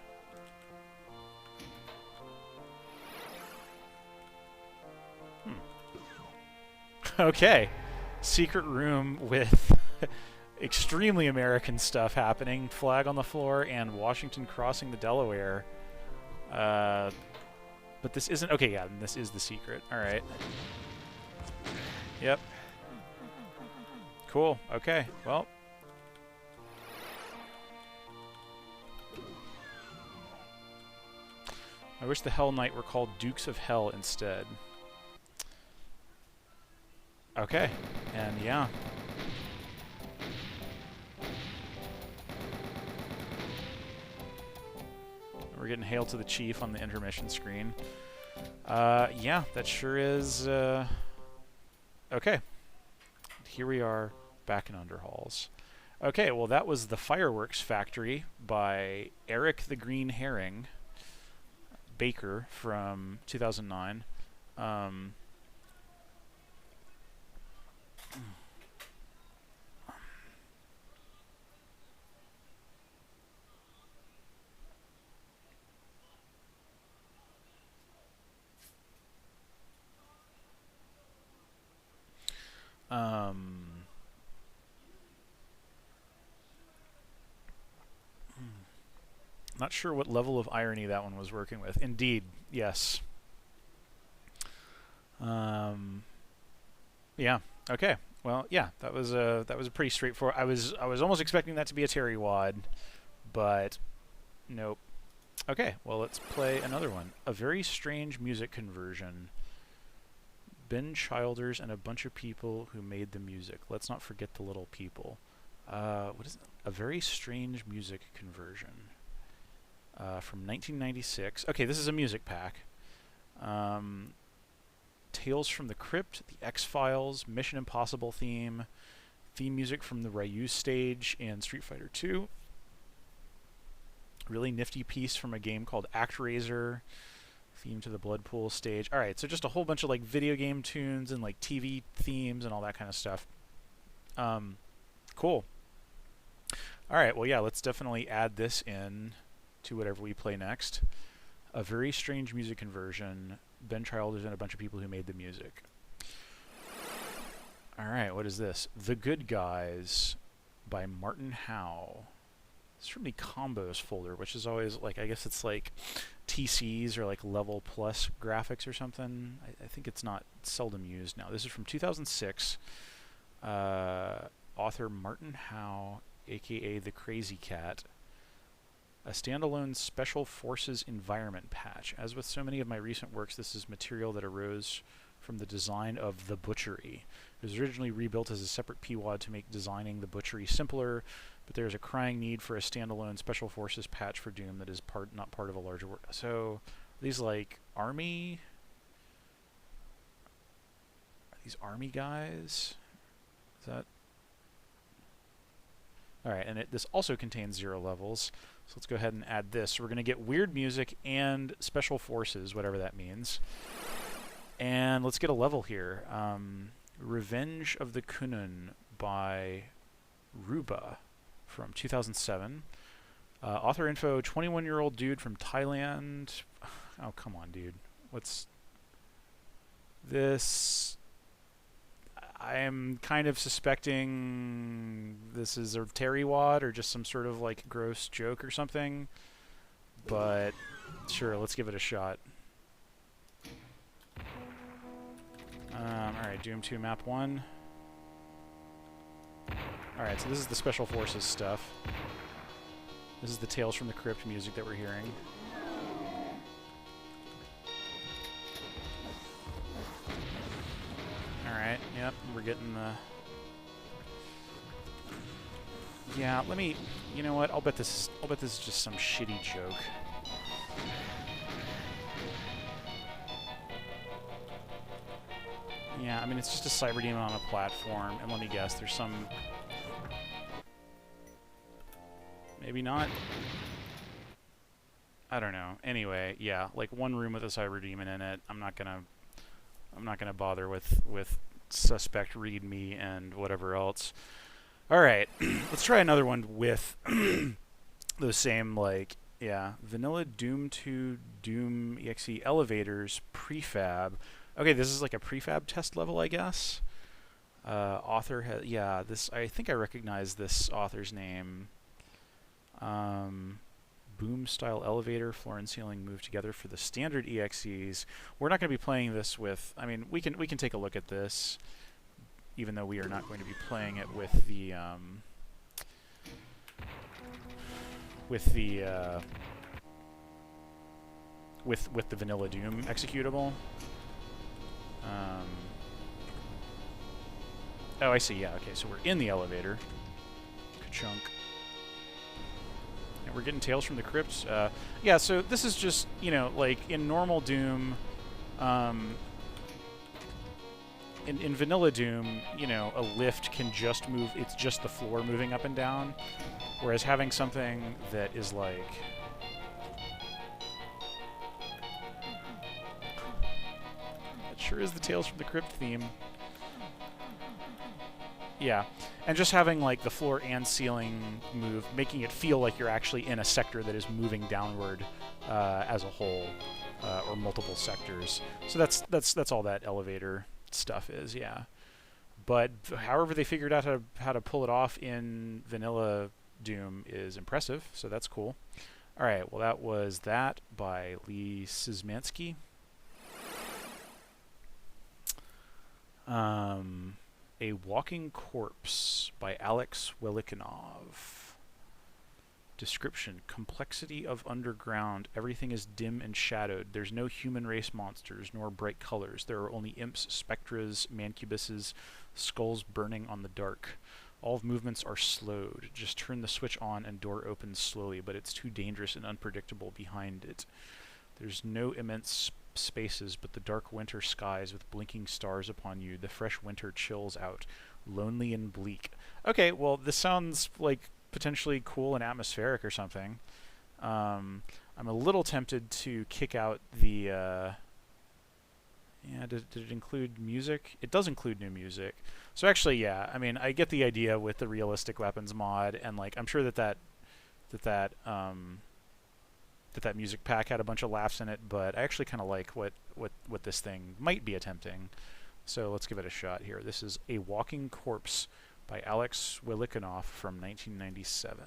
Okay. Secret room with extremely American stuff happening. Flag on the floor and Washington crossing the Delaware. But this isn't... Okay, yeah, this is the secret. Alright. Yep. Cool. Okay, well... I wish the Hell Knight were called Dukes of Hell instead. Okay, and yeah. We're getting Hail to the Chief on the intermission screen. Yeah, that sure is... Okay. Here we are, back in Underhalls. Okay, well that was The Fireworks Factory by Eric the Green Herring Baker from 2009. Not sure what level of irony that one was working with. Indeed, yes. Yeah. Okay. Well, yeah. That was a pretty straightforward. I was almost expecting that to be a Terry WAD, but nope. Okay. Well, let's play another one. A Very Strange Music Conversion. Ben Childers and a bunch of people who made the music. Let's not forget the little people. What is it? A Very Strange Music Conversion. From 1996. Okay, this is a music pack. Tales from the Crypt, The X-Files, Mission Impossible theme music from the Ryu stage in Street Fighter 2. Really nifty piece from a game called ActRaiser. Theme to the Blood Pool stage. Alright, so just a whole bunch of like video game tunes and like TV themes and all that kind of stuff. Cool. Alright, well yeah, let's definitely add this in to whatever we play next. A Very Strange Music Conversion. Ben Childers and a bunch of people who made the music. Alright, what is this? The Good Guys by Martin Howe. It's from the Combos folder, which is always like, I guess it's like TCs or like level plus graphics or something. I think it's not seldom used now. This is from 2006. Author Martin Howe, aka The Crazy Cat. A standalone Special Forces environment patch. As with so many of my recent works, this is material that arose from the design of The Butchery. It was originally rebuilt as a separate PWAD to make designing The Butchery simpler, but there is a crying need for a standalone Special Forces patch for Doom that is not part of a larger work. So, are these like army? Are these army guys? Is that? Alright, and this also contains 0 levels. So let's go ahead and add this. So we're going to get weird music and Special Forces, whatever that means. And let's get a level here. Revenge of the Kunun by Ruba from 2007. Author info, 21-year-old dude from Thailand. Oh, come on, dude. What's this? I'm kind of suspecting this is a Terry WAD or just some sort of like gross joke or something. But sure, let's give it a shot. Alright, Doom 2 map 1. Alright, so this is the Special Forces stuff. This is the Tales from the Crypt music that we're hearing. Alright, yep, we're getting the... Yeah, let me... You know what, I'll bet this is just some shitty joke. Yeah, I mean, it's just a cyber demon on a platform, and let me guess, there's some Maybe not. I don't know. Anyway, yeah, like one room with a cyber demon in it. I'm not gonna bother with suspect readme and whatever else. All right, let's try another one with those same, like, yeah, vanilla Doom 2 Doom exe elevators prefab. Okay, this is like a prefab test level, I guess. Author has, yeah, this, I think I recognize this author's name. Boom style elevator, floor and ceiling move together for the standard EXEs. We're not going to be playing this with, I mean, we can take a look at this, even though we are not going to be playing it with the with the vanilla Doom executable. Oh, I see. Yeah. Okay. So we're in the elevator. Ka-chunk. And we're getting Tales from the Crypt. Yeah. So this is just, you know, like in normal Doom. In vanilla Doom, you know, a lift can just move. It's just the floor moving up and down. Whereas having something that is like, it sure is the Tales from the Crypt theme. Yeah, and just having like the floor and ceiling move, making it feel like you're actually in a sector that is moving downward as a whole, or multiple sectors. So that's all that elevator stuff is, yeah. But however they figured out how to pull it off in vanilla Doom is impressive, so that's cool. All right, well that was that by Szymanski. A Walking Corpse by Welikanov. Description: complexity of underground. Everything is dim and shadowed. There's no human race monsters, nor bright colors. There are only imps, spectras, mancubuses, skulls burning on the dark. All movements are slowed. Just turn the switch on and door opens slowly, but it's too dangerous and unpredictable behind it. There's no immense spaces, but the dark winter skies with blinking stars upon you. The fresh winter chills out, lonely and bleak. Okay, well, this sounds like potentially cool and atmospheric or something. I'm a little tempted to kick out the... yeah, did it include music? It does include new music. So actually, yeah, I mean, I get the idea with the realistic weapons mod, and like, I'm sure that music pack had a bunch of laughs in it, but I actually kind of like what this thing might be attempting. So let's give it a shot here. This is A Walking Corpse by Welikanov from 1997.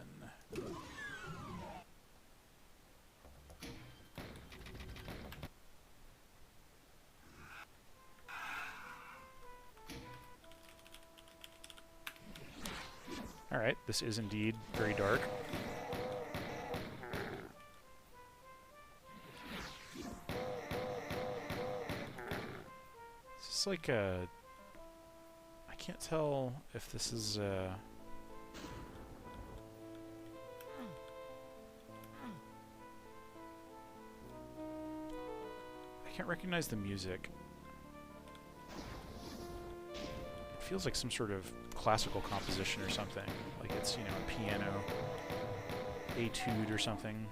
Alright, this is indeed very dark. It's like a... I can't tell if this is I can't recognize the music. It feels like some sort of classical composition or something. Like it's, you know, a piano etude or something.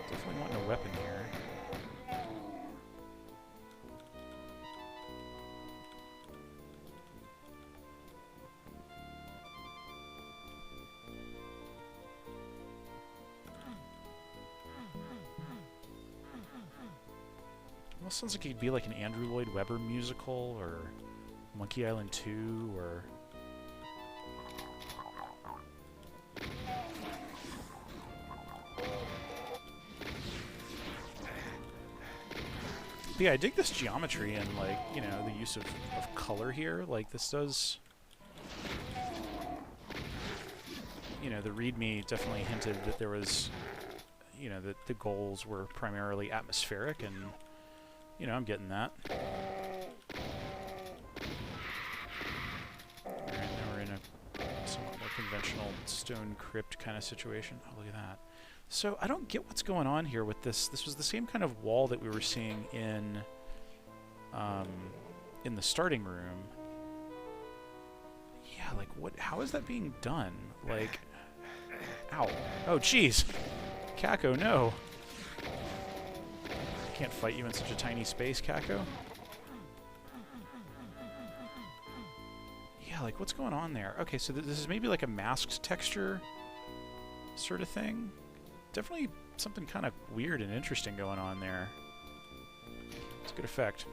Definitely wanting a weapon here. Almost sounds like it'd be like an Andrew Lloyd Webber musical, or Monkey Island 2, or... But yeah, I dig this geometry and, like, you know, the use of color here. Like, this does... You know, the README definitely hinted that there was... You know, that the goals were primarily atmospheric, and... You know, I'm getting that. Alright, now we're in a somewhat more conventional stone crypt kind of situation. Oh, look at that. So, I don't get what's going on here with this. This was the same kind of wall that we were seeing in the starting room. Yeah, like, what? How is that being done? Like... Ow. Oh, jeez. Kako, no. I can't fight you in such a tiny space, Kako. Yeah, like, what's going on there? Okay, so this is maybe like a masked texture sort of thing. Definitely something kind of weird and interesting going on there. It's a good effect.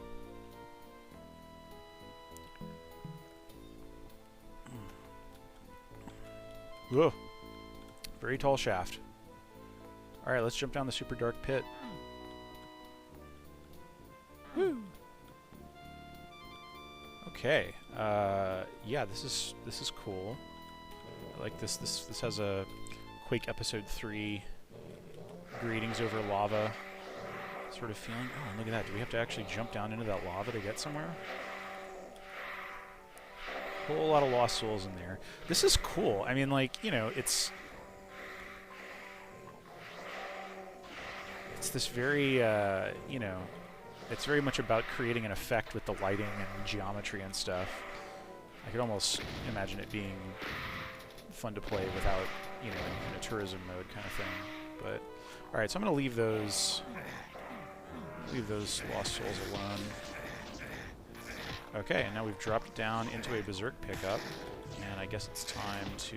Whoa. Very tall shaft. Alright, let's jump down the super dark pit. Woo! Okay. Yeah, this is cool. I like this. This has a Quake Episode 3 greetings over lava sort of feeling. Oh, look at that. Do we have to actually jump down into that lava to get somewhere? Whole lot of lost souls in there. This is cool. I mean, like, you know, it's this very, you know, it's very much about creating an effect with the lighting and geometry and stuff. I could almost imagine it being fun to play without, you know, in a tourism mode kind of thing. But all right, so I'm going to leave those lost souls alone. Okay, and now we've dropped down into a berserk pickup, and I guess it's time to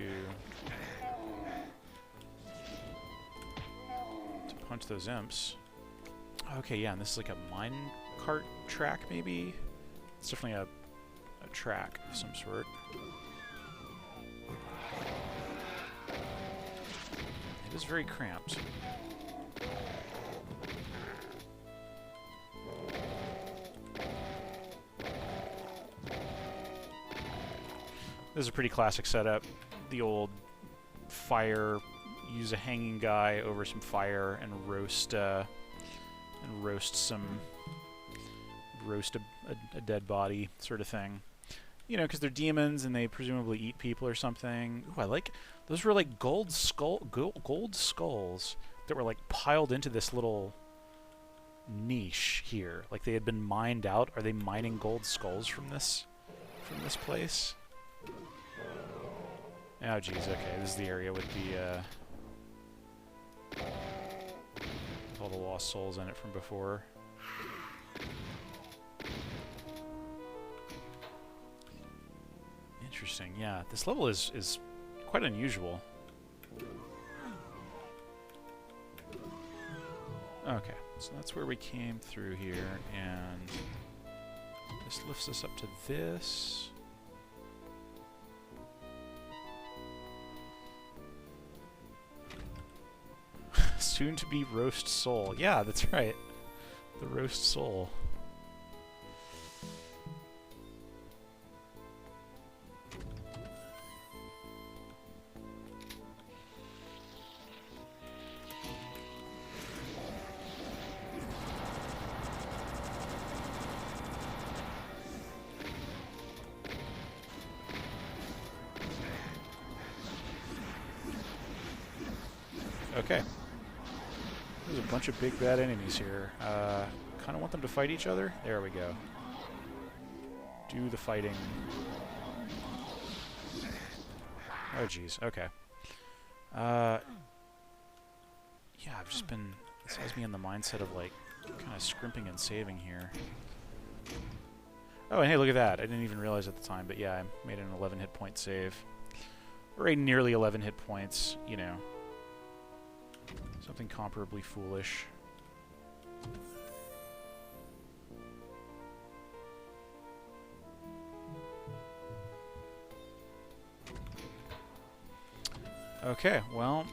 punch those imps. Okay, yeah, and this is like a mine cart track, maybe? It's definitely a track of some sort. It is very cramped. This is a pretty classic setup. The old fire, use a hanging guy over some fire and roast a dead body sort of thing. You know, because they're demons and they presumably eat people or something. Ooh, I like those were like gold skulls that were like piled into this little niche here. Like they had been mined out. Are they mining gold skulls from this place? Oh, jeez, okay. This is the area with the, all the lost souls in it from before. Interesting, yeah. This level is quite unusual. Okay, so that's where we came through here, and this lifts us up to this. Soon to be roast soul. Yeah, that's right. The roast soul. Okay. There's a bunch of big bad enemies here. Kind of want them to fight each other. There we go. Do the fighting. Oh, jeez. Okay. Yeah, I've just been... This has me in the mindset of, like, kind of scrimping and saving here. Oh, and hey, look at that. I didn't even realize at the time, but yeah, I made an 11 hit point save. Or a nearly 11 hit points, you know. Something comparably foolish. Okay, well...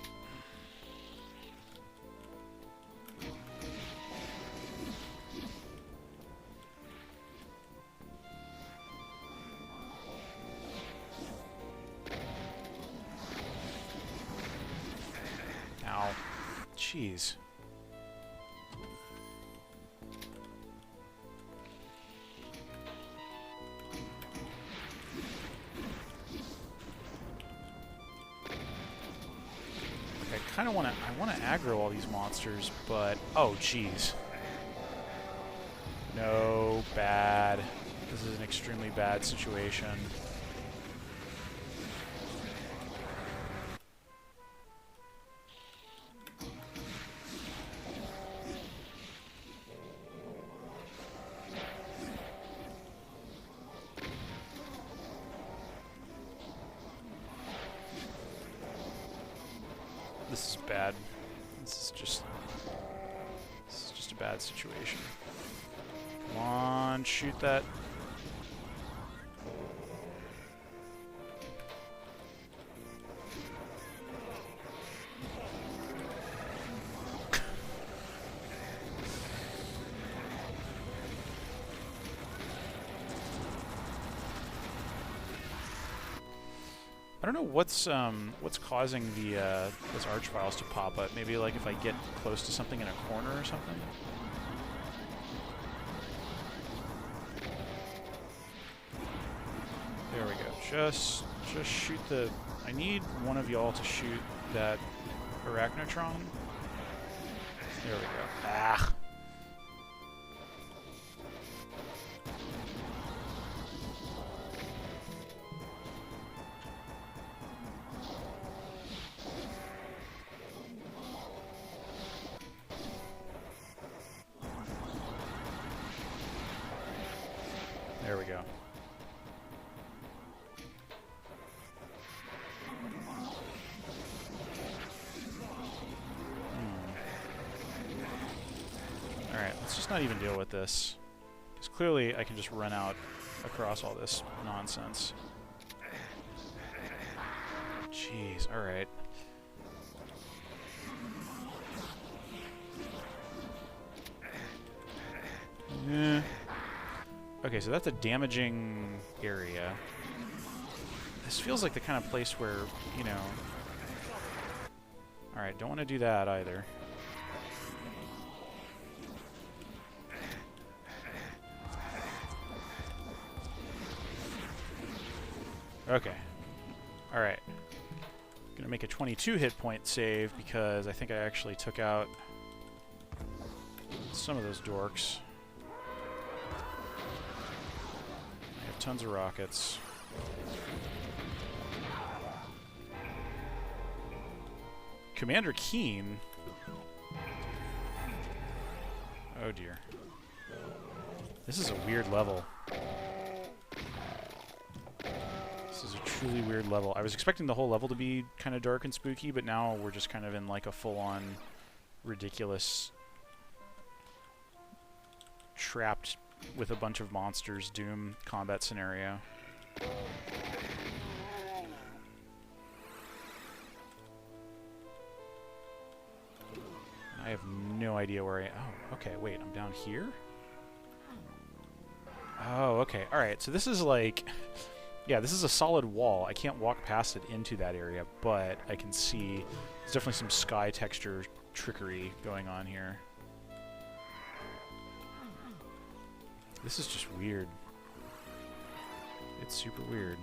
Ow. Jeez. I kind of want to aggro all these monsters, but oh jeez. No, bad. This is an extremely bad situation. This is bad. This is just a bad situation. Come on, shoot that. I don't know what's causing the those archviles to pop up. Maybe like if I get close to something in a corner or something. There we go. Just shoot the. I need one of y'all to shoot that arachnotron. There we go. Ah. There we go. Alright, let's just not even deal with this. Because clearly I can just run out across all this nonsense. Jeez, alright. Yeah. Okay, so that's a damaging area. This feels like the kind of place where, you know... Alright, don't want to do that either. Okay. Alright. Gonna make a 22 hit point save because I think I actually took out some of those dorks. Tons of rockets. Commander Keen. Oh dear. This is a weird level. This is a truly weird level. I was expecting the whole level to be kind of dark and spooky, but now we're just kind of in like a full-on ridiculous trapped with a bunch of monsters Doom combat scenario. I have no idea where I... Oh, okay, wait, I'm down here? Oh, okay, alright, so this is like... Yeah, this is a solid wall. I can't walk past it into that area, but I can see there's definitely some sky texture trickery going on here. This is just weird. It's super weird.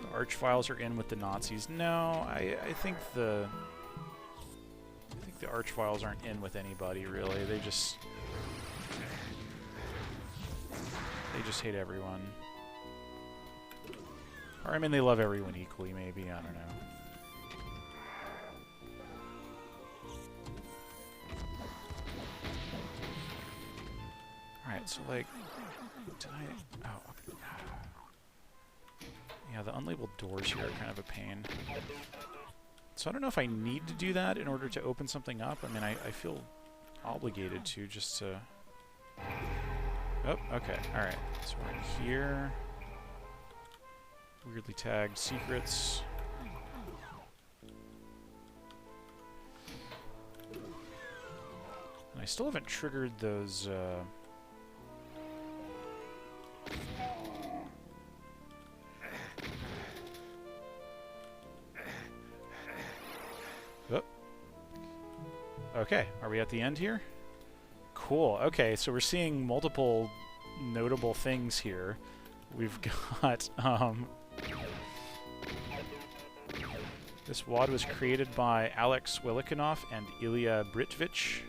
The archviles are in with the Nazis. No, I think the archviles aren't in with anybody really. They just hate everyone. Or I mean, they love everyone equally. Maybe, I don't know. Alright, so like, did I... Oh, okay. Yeah, the unlabeled doors here are kind of a pain. So I don't know if I need to do that in order to open something up. I mean, I feel obligated to just to... Oh, okay, alright. So we're in here. Weirdly tagged secrets. And I still haven't triggered those, Oh. Okay, are we at the end here? Cool, okay, so we're seeing multiple notable things here. We've got, this WAD was created by Alex Welikanov and Ilya Britvich.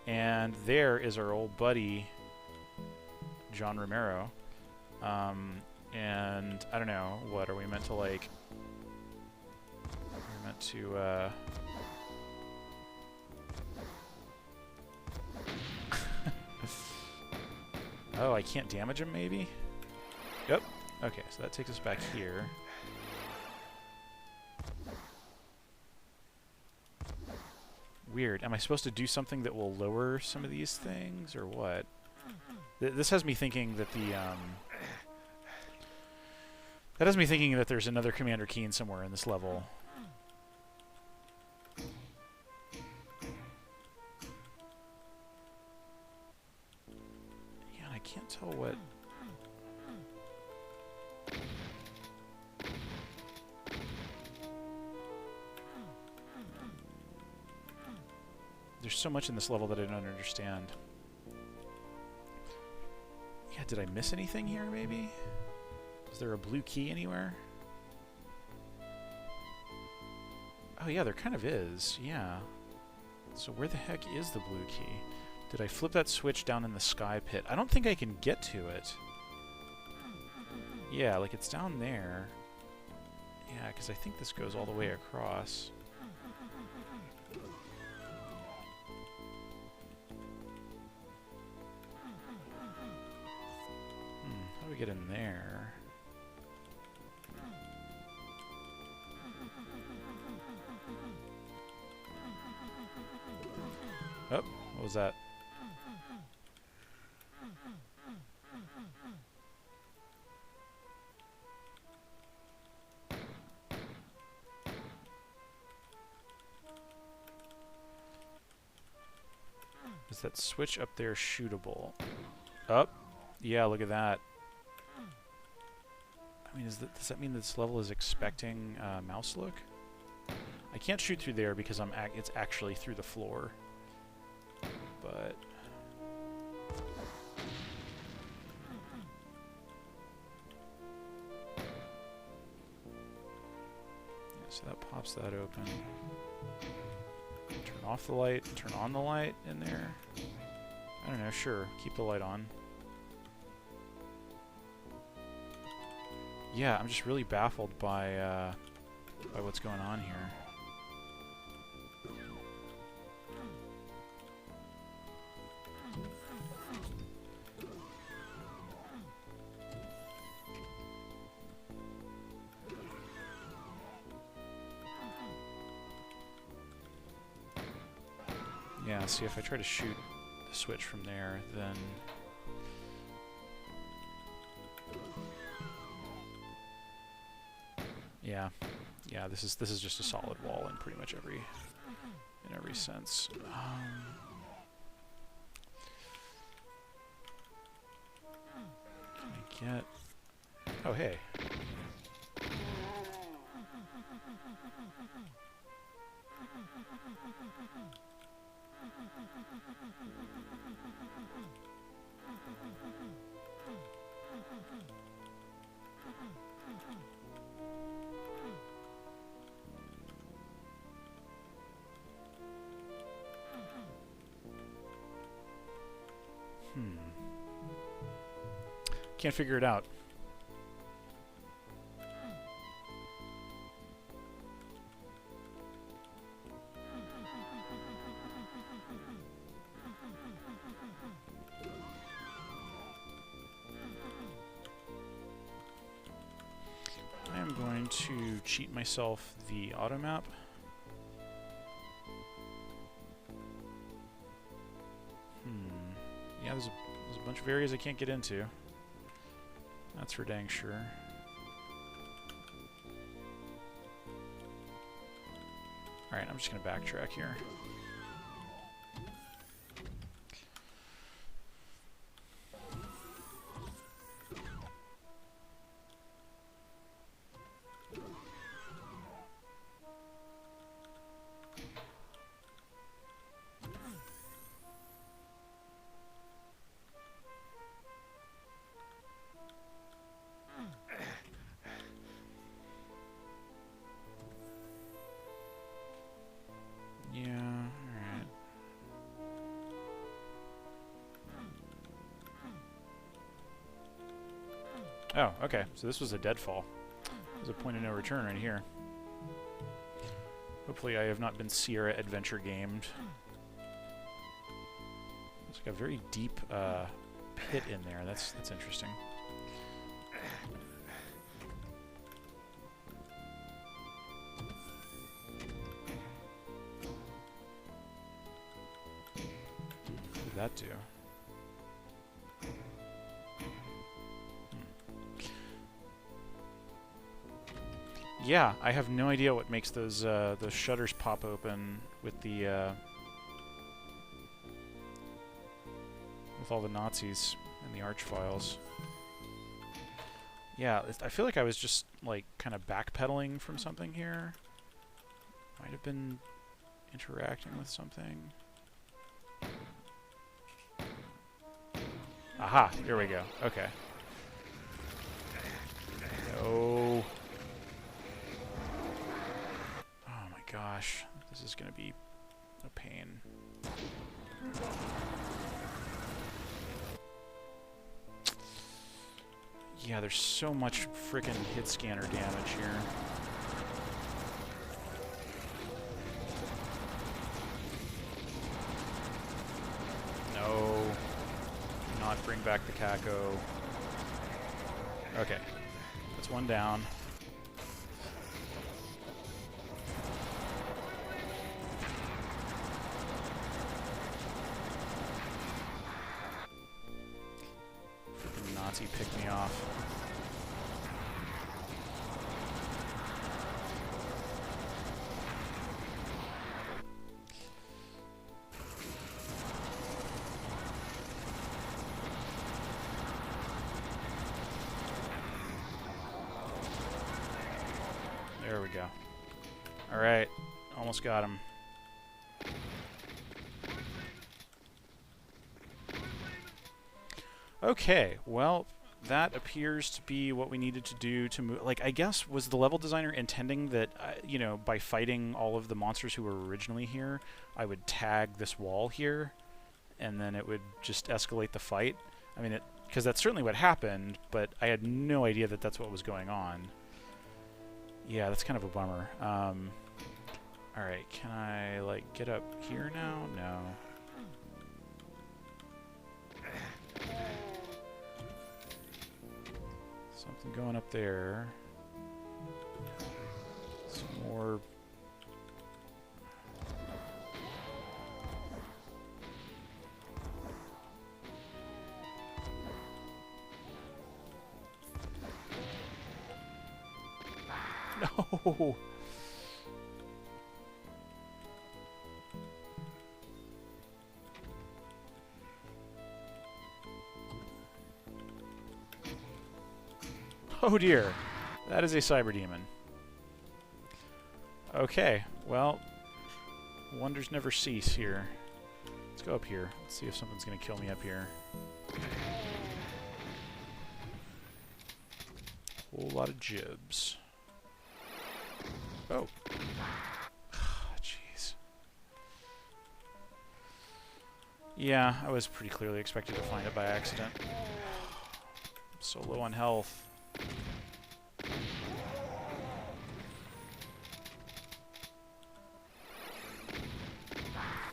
And there is our old buddy, John Romero. And I don't know, what are we meant to like... We're meant to, Oh, I can't damage him, maybe? Yep. Okay, so that takes us back here. Weird. Am I supposed to do something that will lower some of these things, or what? This has me thinking that the, that has me thinking that there's another Commander Keen somewhere in this level. Yeah, I can't tell what... There's so much in this level that I don't understand. Yeah, did I miss anything here, maybe? Is there a blue key anywhere? Oh yeah, there kind of is, yeah. So where the heck is the blue key? Did I flip that switch down in the sky pit? I don't think I can get to it. Yeah, like it's down there. Yeah, because I think this goes all the way across. How do we get in there? Oh, what was that? Is that switch up there shootable? Up? Yeah, look at that. I mean, does that mean this level is expecting mouse look? I can't shoot through there because it's actually through the floor. But... yeah, so that pops that open. Turn off the light, turn on the light in there. I don't know, sure, keep the light on. Yeah, I'm just really baffled by what's going on here. Yeah, see, if I try to shoot the switch from there, then... Yeah, this is just a solid wall in pretty much every sense. Can I get... Oh, hey. Can't figure it out. I am going to cheat myself the auto map. Yeah, there's a bunch of areas I can't get into. That's for dang sure. Alright, I'm just going to backtrack here. Oh, okay. So this was a deadfall. There's a point of no return right here. Hopefully I have not been Sierra adventure gamed. There's like a very deep pit in there. That's interesting. that do? Yeah, I have no idea what makes those shutters pop open with the with all the Nazis and the arch files. Yeah, I feel like I was just like kind of backpedaling from something here. Might have been interacting with something. Aha! Here we go. Okay. No. Oh my gosh. This is gonna be a pain. Yeah, there's so much frickin' hit scanner damage here. No. Do not bring back the Kako. Okay. That's one down. Freaking Nazi picked me off. There we go. Alright. Almost got him. Okay, well, that appears to be what we needed to do to move. Like, I guess, was the level designer intending that, you know, by fighting all of the monsters who were originally here, I would tag this wall here, and then it would just escalate the fight? I mean, because that's certainly what happened, but I had no idea that that's what was going on. Yeah, that's kind of a bummer. Alright, can I, like, get up here now? No. Something going up there. Some more... No! Oh dear, that is a cyber demon. Okay, well, wonders never cease here. Let's go up here. Let's see if something's going to kill me up here. Whole lot of jibs. Oh. Jeez. Yeah, I was pretty clearly expected to find it by accident. I'm so low on health.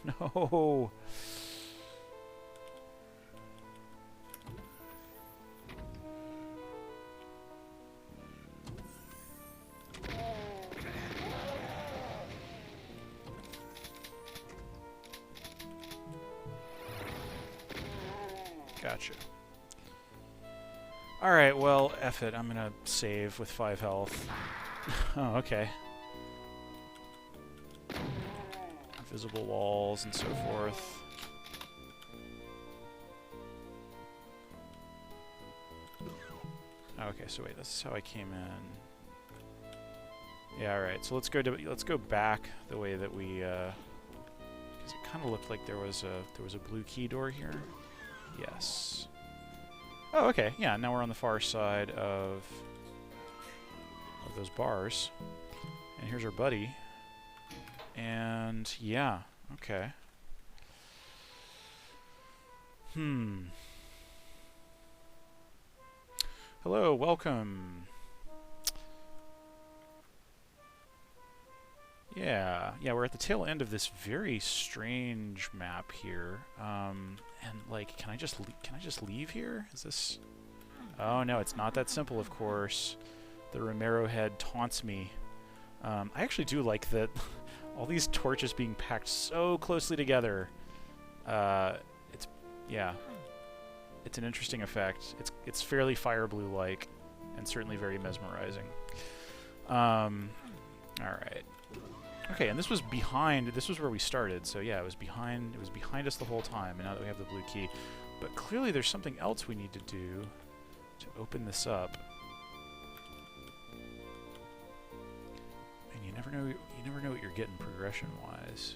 No. Gotcha. Alright, well, F it. I'm gonna save with 5 health. Oh, okay. Invisible walls and so forth. Okay, so wait, this is how I came in. Yeah, alright, so let's go back the way that we, because it kind of looked like there was a blue key door here. Yes. Oh, okay. Yeah, now we're on the far side of those bars. And here's our buddy. And yeah, okay. Hello, welcome. Yeah, we're at the tail end of this very strange map here. And like, can I just leave here? Is this? Oh no, it's not that simple, of course. The Romero head taunts me. I actually do like that. All these torches being packed so closely together. It's yeah, it's an interesting effect. It's fairly fire blue-like, and certainly very mesmerizing. All right. Okay, and this was behind. This was where we started. So yeah, it was behind. It was behind us the whole time. And now that we have the blue key, but clearly there's something else we need to do to open this up. And you never know. You never know what you're getting progression-wise.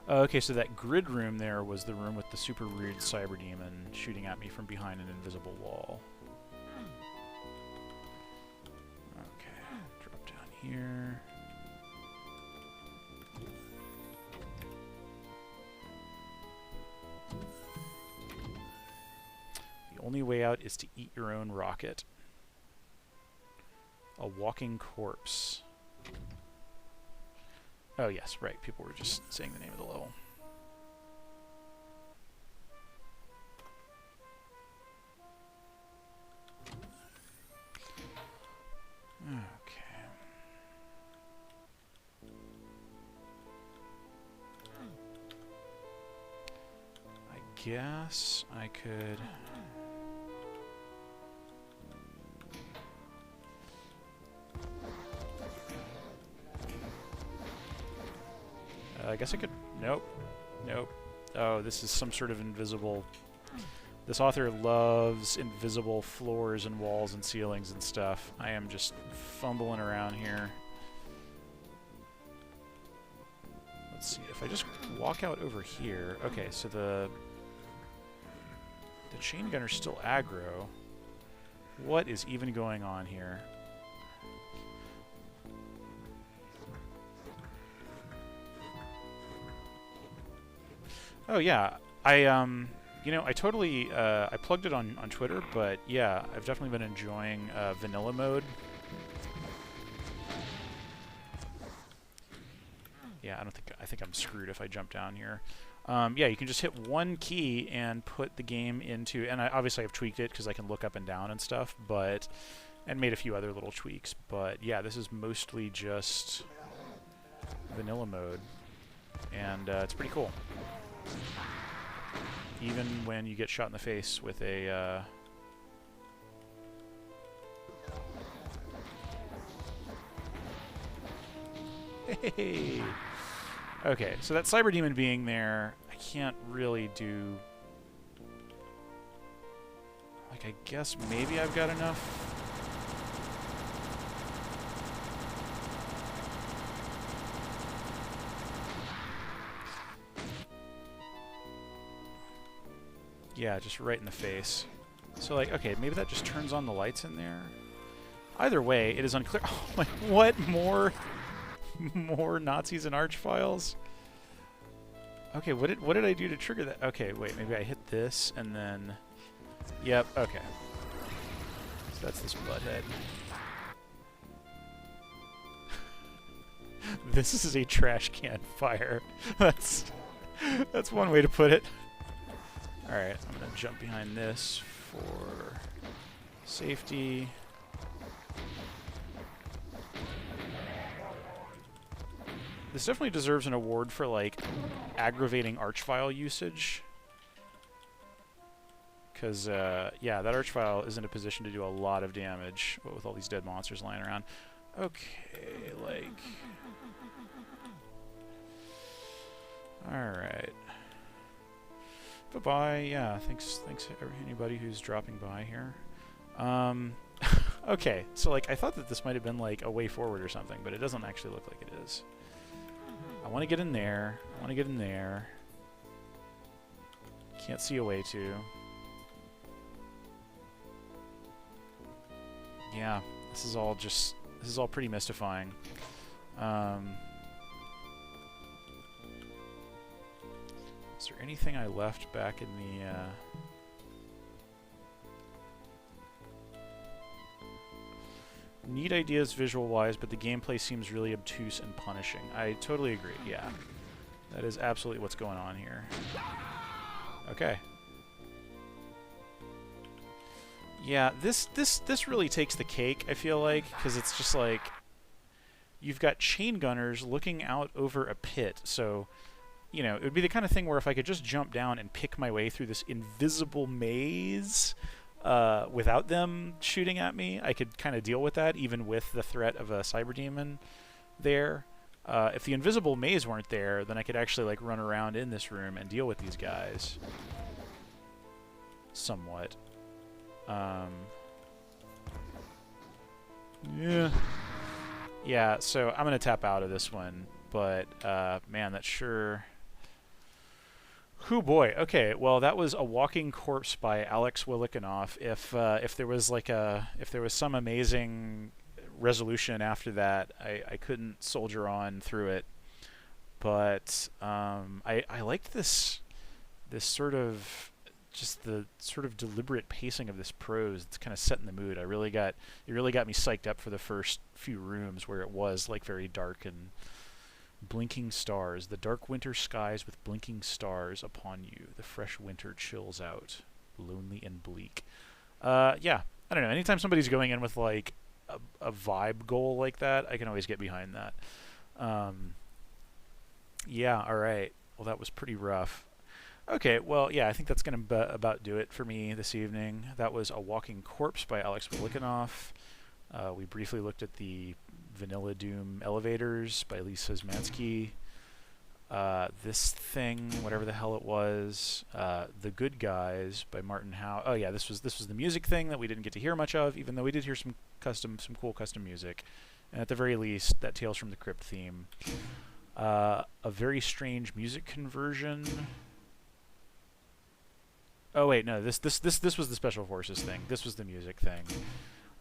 Okay, so that grid room there was the room with the super rude cyber demon shooting at me from behind an invisible wall. Okay, drop down here. The only way out is to eat your own rocket. A walking corpse. Oh yes, right. People were just saying the name of the level. Okay. I guess I could... I guess I could... Nope. Nope. Oh, this is some sort of invisible... This author loves invisible floors and walls and ceilings and stuff. I am just fumbling around here. Let's see, if I just walk out over here... Okay, so the chain gunner's still aggro. What is even going on here? Oh yeah, you know, I totally, I plugged it on Twitter, but yeah, I've definitely been enjoying vanilla mode. Yeah, I think I'm screwed if I jump down here. Yeah, you can just hit one key and put the game into, and obviously I've tweaked it because I can look up and down and stuff, but, and made a few other little tweaks, but yeah, this is mostly just vanilla mode, and it's pretty cool. Even when you get shot in the face with a... Hey! Okay, so that cyber demon being there, I can't really do... Like, I guess maybe I've got enough... Yeah, just right in the face. So, like, okay, maybe that just turns on the lights in there. Either way, it is unclear. Oh my, what? More Nazis and Archfiles? Okay, what did I do to trigger that? Okay, wait, maybe I hit this and then... Yep, okay. So that's this bloodhead. This is a trash can fire. That's one way to put it. Alright, I'm going to jump behind this for safety. This definitely deserves an award for, like, aggravating Archvile usage. Because, yeah, that Archvile is in a position to do a lot of damage with all these dead monsters lying around. Okay, like... Alright. Bye-bye, yeah, thanks anybody who's dropping by here. Okay, so, like, I thought that this might have been, like, a way forward or something, but it doesn't actually look like it is. I want to get in there. I want to get in there. Can't see a way to. Yeah, this is all pretty mystifying. Is there anything I left back in the... Neat ideas visual-wise, but the gameplay seems really obtuse and punishing. I totally agree, yeah. That is absolutely what's going on here. Okay. Yeah, this really takes the cake, I feel like, because it's just like... You've got chain gunners looking out over a pit, so... you know, it would be the kind of thing where if I could just jump down and pick my way through this invisible maze without them shooting at me, I could kind of deal with that, even with the threat of a cyber demon there. If the invisible maze weren't there, then I could actually like run around in this room and deal with these guys somewhat. Yeah, so I'm gonna tap out of this one, but man, that's sure. Whew, boy. Okay, well, that was A Walking Corpse by Alex Welikanov. If there was like if there was some amazing resolution after that, I couldn't soldier on through it. But I liked this sort of just the sort of deliberate pacing of this prose. It's kind of setting the mood. It really got me psyched up for the first few rooms where it was like very dark and blinking stars. The dark winter skies with blinking stars upon you. The fresh winter chills out, lonely and bleak. Yeah, I don't know. Anytime somebody's going in with like a vibe goal like that, I can always get behind that. Yeah, all right. Well, that was pretty rough. Okay, well, yeah, I think that's going to about do it for me this evening. That was A Walking Corpse by Alex Welikanov. We briefly looked at the Vanilla Doom Elevators by Szymanski. This thing, whatever the hell it was, The Good Guys by Martin Howe. Oh yeah, this was the music thing that we didn't get to hear much of, even though we did hear some cool custom music, and at the very least, that Tales from the Crypt theme. A very strange music conversion. Oh wait, no, this was the Special Forces thing. This was the music thing.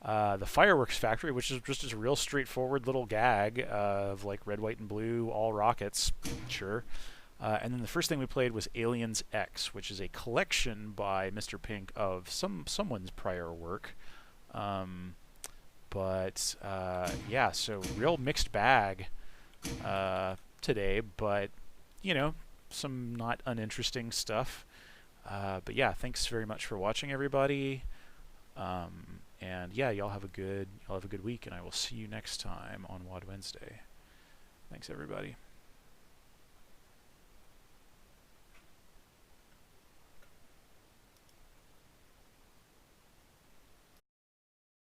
The Fireworks Factory, which is just a real straightforward little gag of like red, white, and blue, all rockets, sure. And then the first thing we played was Aliens X, which is a collection by Mr. Pink of someone's prior work. Yeah, so real mixed bag today, but you know, some not uninteresting stuff. But yeah, thanks very much for watching, everybody. And yeah, y'all have a good week, and I will see you next time on WAD Wednesday. Thanks, everybody.